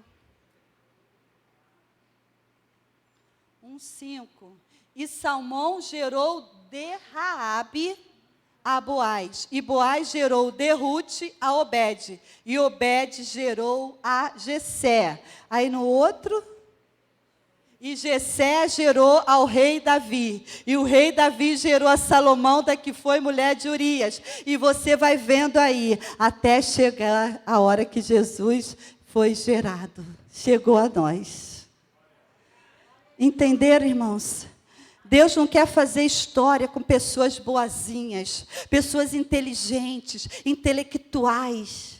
1:5. E Salmão gerou de Raabe a Boaz, e Boaz gerou de Ruth a Obed, e Obed gerou a Jessé. Aí no outro, e Jessé gerou ao rei Davi, e o rei Davi gerou a Salomão, da que foi mulher de Urias. E você vai vendo aí, até chegar a hora que Jesus foi gerado, chegou a nós. Entenderam, irmãos? Deus não quer fazer história com pessoas boazinhas, pessoas inteligentes, intelectuais.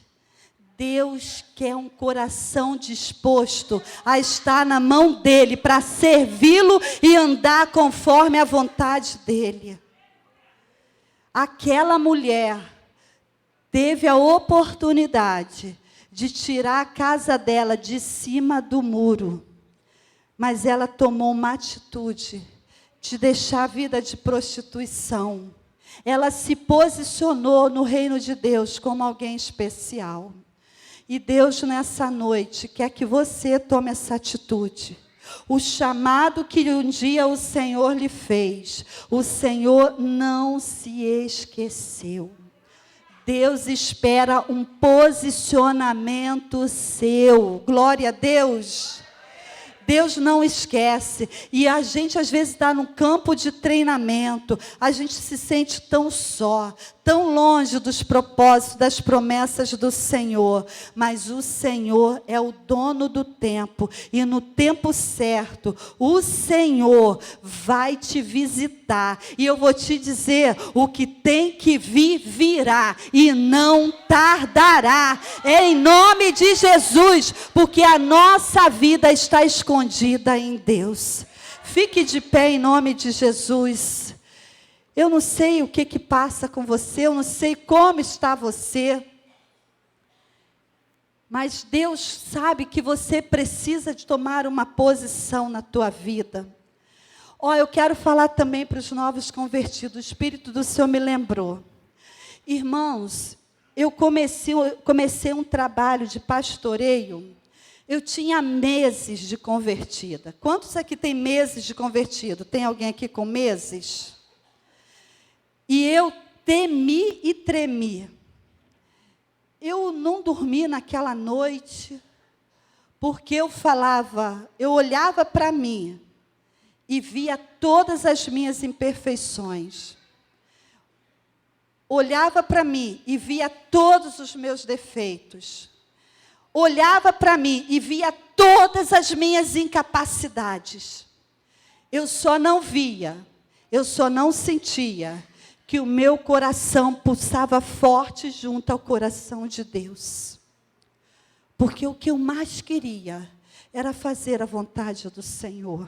Deus quer um coração disposto a estar na mão dEle, para servi-lo e andar conforme a vontade dEle. Aquela mulher teve a oportunidade de tirar a casa dela de cima do muro, mas ela tomou uma atitude de deixar a vida de prostituição. Ela se posicionou no reino de Deus como alguém especial. E Deus, nessa noite, quer que você tome essa atitude. O chamado que um dia o Senhor lhe fez, o Senhor não se esqueceu. Deus espera um posicionamento seu. Glória a Deus. Deus não esquece. E a gente às vezes está num campo de treinamento. A gente se sente tão só, tão longe dos propósitos, das promessas do Senhor. Mas o Senhor é o dono do tempo. E no tempo certo, o Senhor vai te visitar. E eu vou te dizer, o que tem que vir, virá. E não tardará. Em nome de Jesus. Porque a nossa vida está escondida em Deus. Fique de pé em nome de Jesus. Eu não sei o que passa com você, eu não sei como está você. Mas Deus sabe que você precisa de tomar uma posição na tua vida. Eu quero falar também para os novos convertidos. O Espírito do Senhor me lembrou. Irmãos, eu comecei um trabalho de pastoreio. Eu tinha meses de convertida. Quantos aqui tem meses de convertido? Tem alguém aqui com meses? E eu temi e tremi. Eu não dormi naquela noite, porque eu olhava para mim e via todas as minhas imperfeições. Olhava para mim e via todos os meus defeitos. Olhava para mim e via todas as minhas incapacidades. Eu só não via, eu só não sentia que o meu coração pulsava forte junto ao coração de Deus. Porque o que eu mais queria era fazer a vontade do Senhor.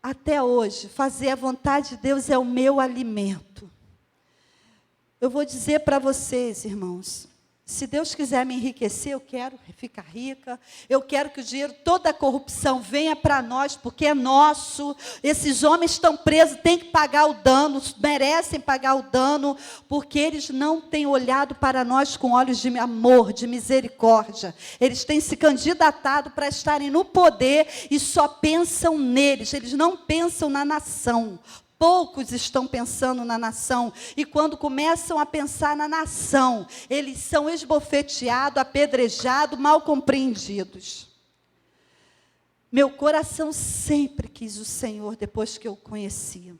Até hoje, fazer a vontade de Deus é o meu alimento. Eu vou dizer para vocês, irmãos, se Deus quiser me enriquecer, eu quero ficar rica, eu quero que o dinheiro, toda a corrupção venha para nós, porque é nosso. Esses homens estão presos, têm que pagar o dano, merecem pagar o dano, porque eles não têm olhado para nós com olhos de amor, de misericórdia. Eles têm se candidatado para estarem no poder e só pensam neles, eles não pensam na nação. Poucos estão pensando na nação, e quando começam a pensar na nação, eles são esbofeteados, apedrejados, mal compreendidos. Meu coração sempre quis o Senhor depois que eu o conhecia.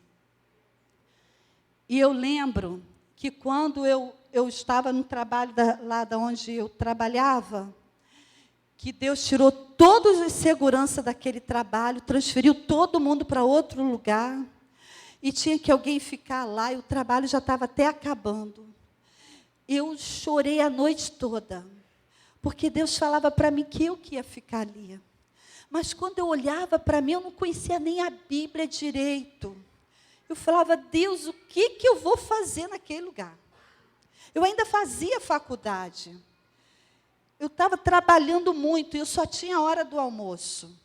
E eu lembro que quando eu estava no trabalho lá de onde eu trabalhava, que Deus tirou todos os segurança daquele trabalho, transferiu todo mundo para outro lugar, e tinha que alguém ficar lá, e o trabalho já estava até acabando. Eu chorei a noite toda, porque Deus falava para mim que eu que ia ficar ali. Mas quando eu olhava para mim, eu não conhecia nem a Bíblia direito. Eu falava, Deus, o que eu vou fazer naquele lugar? Eu ainda fazia faculdade. Eu estava trabalhando muito, e eu só tinha hora do almoço.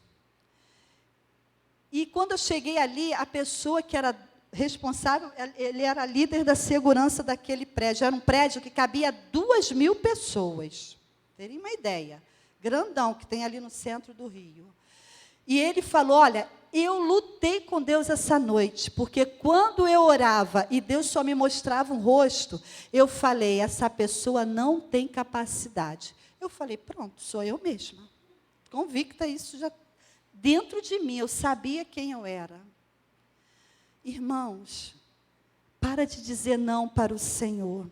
E quando eu cheguei ali, a pessoa que era responsável, ele era líder da segurança daquele prédio. Era um prédio que cabia 2.000 pessoas. Terem uma ideia. Grandão, que tem ali no centro do Rio. E ele falou, olha, eu lutei com Deus essa noite, porque quando eu orava e Deus só me mostrava um rosto, eu falei, essa pessoa não tem capacidade. Eu falei, pronto, sou eu mesma. Convicta, isso já dentro de mim, eu sabia quem eu era. Irmãos, para de dizer não para o Senhor.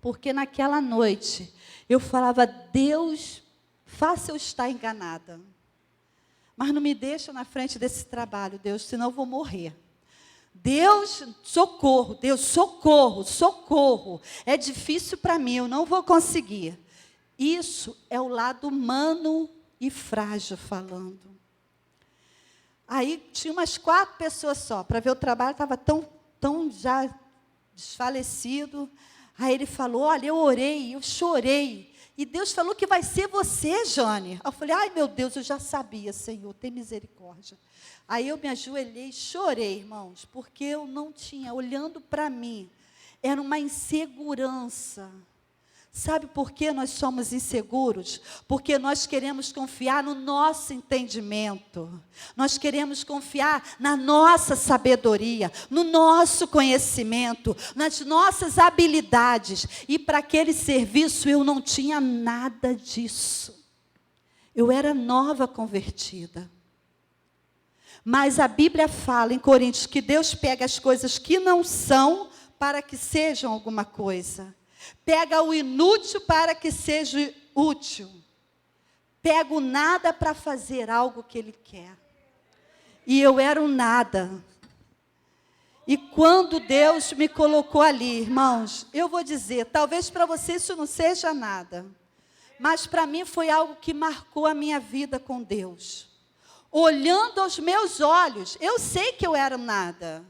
Porque naquela noite, eu falava, Deus, faça eu estar enganada. Mas não me deixa na frente desse trabalho, Deus, senão eu vou morrer. Deus, socorro, Deus, socorro, socorro. É difícil para mim, eu não vou conseguir. Isso é o lado humano e frágil falando. Aí tinha umas 4 pessoas só, para ver o trabalho, estava tão já desfalecido. Aí ele falou, olha, eu orei, eu chorei, e Deus falou que vai ser você, Jane. Eu falei, ai meu Deus, eu já sabia, Senhor, tem misericórdia. Aí eu me ajoelhei e chorei, irmãos, porque eu não tinha, olhando para mim, era uma insegurança. Sabe por que nós somos inseguros? Porque nós queremos confiar no nosso entendimento. Nós queremos confiar na nossa sabedoria, no nosso conhecimento, nas nossas habilidades. E para aquele serviço eu não tinha nada disso. Eu era nova convertida. Mas a Bíblia fala em Coríntios que Deus pega as coisas que não são para que sejam alguma coisa. Pega o inútil para que seja útil. Pega o nada para fazer algo que Ele quer. E eu era um nada. E quando Deus me colocou ali, irmãos, eu vou dizer, talvez para você isso não seja nada, mas para mim foi algo que marcou a minha vida com Deus. Olhando aos meus olhos, eu sei que eu era um nada.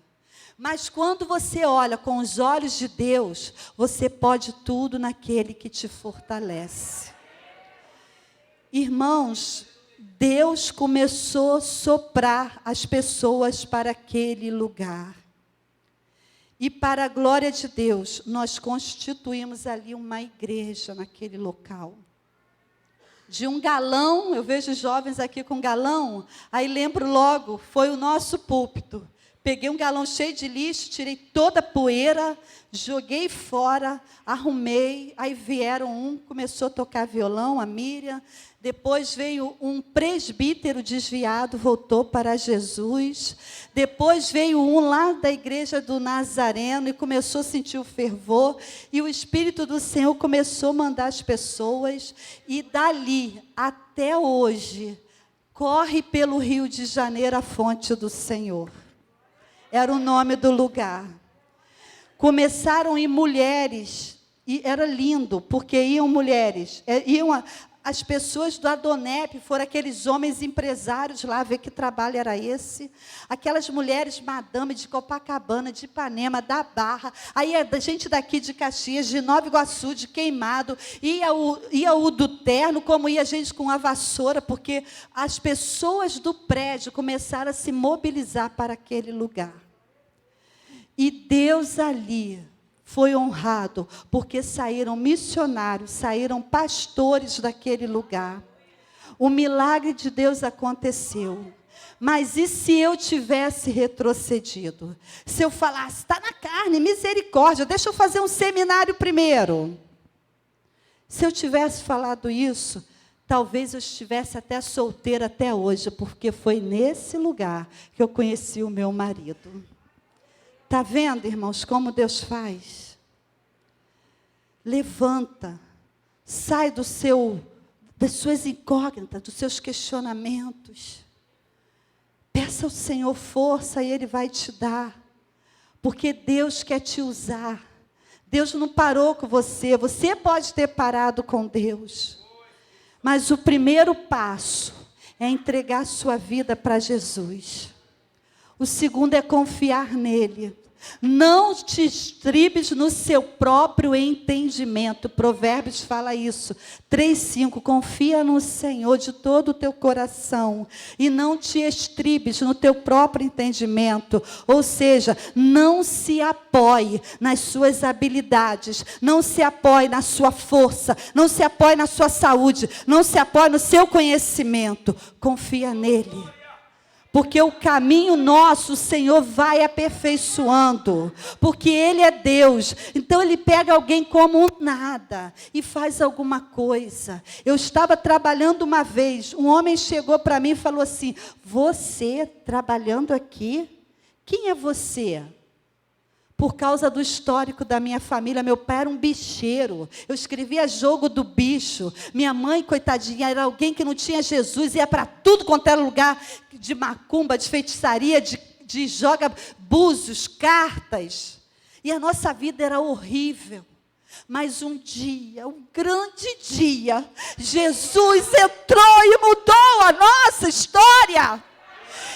Mas quando você olha com os olhos de Deus, você pode tudo naquele que te fortalece. Irmãos, Deus começou a soprar as pessoas para aquele lugar. E para a glória de Deus, nós constituímos ali uma igreja naquele local. De um galão, eu vejo jovens aqui com galão, aí lembro logo, foi o nosso púlpito. Peguei um galão cheio de lixo, tirei toda a poeira, joguei fora, arrumei, aí vieram começou a tocar violão, a Miriam, depois veio um presbítero desviado, voltou para Jesus, depois veio um lá da igreja do Nazareno e começou a sentir o fervor, e o Espírito do Senhor começou a mandar as pessoas, e dali até hoje, corre pelo Rio de Janeiro a fonte do Senhor. Era o nome do lugar. Começaram a ir mulheres, e era lindo, porque iam mulheres, as pessoas do Adonep, foram aqueles homens empresários lá, ver que trabalho era esse, aquelas mulheres madame de Copacabana, de Ipanema, da Barra, aí a gente daqui de Caxias, de Nova Iguaçu, de Queimado, ia o do terno, como ia gente com a vassoura, porque as pessoas do prédio começaram a se mobilizar para aquele lugar. E Deus ali foi honrado, porque saíram missionários, saíram pastores daquele lugar. O milagre de Deus aconteceu. Mas e se eu tivesse retrocedido? Se eu falasse, está na carne, misericórdia, deixa eu fazer um seminário primeiro. Se eu tivesse falado isso, talvez eu estivesse até solteira até hoje, porque foi nesse lugar que eu conheci o meu marido. Está vendo, irmãos, como Deus faz? Levanta, sai das suas incógnitas, dos seus questionamentos. Peça ao Senhor força e Ele vai te dar. Porque Deus quer te usar. Deus não parou com você. Você pode ter parado com Deus. Mas o primeiro passo é entregar sua vida para Jesus. O segundo é confiar nele. Não te estribes no seu próprio entendimento. Provérbios fala isso. 3:5. Confia no Senhor de todo o teu coração. E não te estribes no teu próprio entendimento. Ou seja, não se apoie nas suas habilidades. Não se apoie na sua força. Não se apoie na sua saúde. Não se apoie no seu conhecimento. Confia nele. Porque o caminho nosso, o Senhor vai aperfeiçoando. Porque Ele é Deus. Então Ele pega alguém como um nada e faz alguma coisa. Eu estava trabalhando uma vez, um homem chegou para mim e falou assim, você trabalhando aqui? Quem é você? Por causa do histórico da minha família, meu pai era um bicheiro. Eu escrevia jogo do bicho. Minha mãe, coitadinha, era alguém que não tinha Jesus, ia para tudo quanto era lugar de macumba, de feitiçaria, de joga búzios, cartas. E a nossa vida era horrível. Mas um dia, um grande dia, Jesus entrou e mudou a nossa história.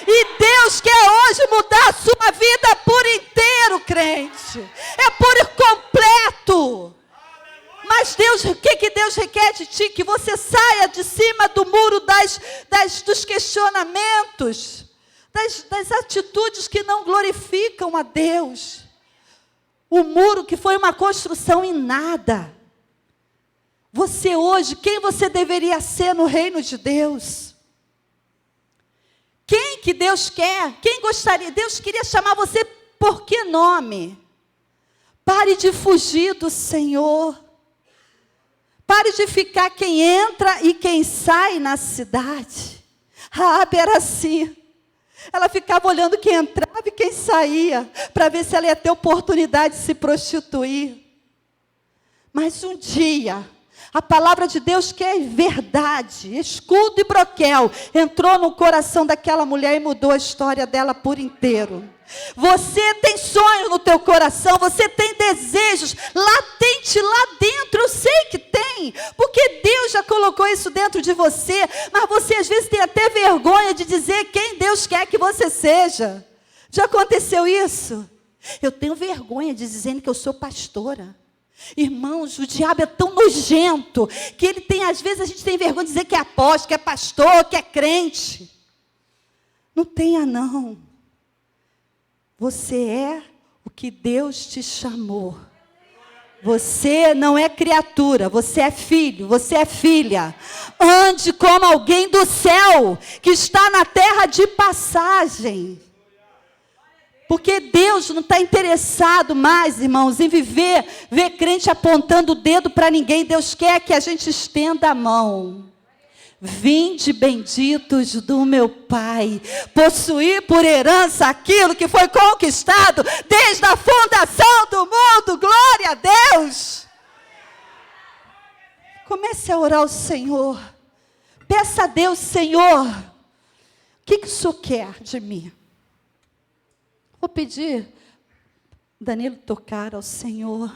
E Deus quer hoje mudar a sua vida por inteiro, crente. É por completo. Mas Deus, o que Deus requer de ti? Que você saia de cima do muro dos questionamentos, das atitudes que não glorificam a Deus. O muro que foi uma construção em nada. Você hoje, quem você deveria ser no reino de Deus? Quem que Deus quer? Quem gostaria? Deus queria chamar você por que nome? Pare de fugir do Senhor. Pare de ficar quem entra e quem sai na cidade. Raabe era assim. Ela ficava olhando quem entrava e quem saía, para ver se ela ia ter oportunidade de se prostituir. Mas um dia, a palavra de Deus, que é verdade, escudo e broquel, entrou no coração daquela mulher e mudou a história dela por inteiro. Você tem sonhos no teu coração, você tem desejos latente lá dentro, eu sei que tem, porque Deus já colocou isso dentro de você, mas você às vezes tem até vergonha de dizer quem Deus quer que você seja. Já aconteceu isso? Eu tenho vergonha de dizer que eu sou pastora. Irmãos, o diabo é tão nojento que ele tem, às vezes a gente tem vergonha de dizer que é apóstolo, que é pastor, que é crente. Não tenha não. Você é o que Deus te chamou. Você não é criatura, você é filho, você é filha. Ande como alguém do céu, que está na terra de passagem. Porque Deus não está interessado mais, irmãos, em ver crente apontando o dedo para ninguém. Deus quer que a gente estenda a mão. Vinde benditos do meu Pai, possuir por herança aquilo que foi conquistado desde a fundação do mundo. Glória a Deus! Comece a orar ao Senhor. Peça a Deus, Senhor, o que o Senhor quer de mim? Vou pedir Danilo tocar ao Senhor.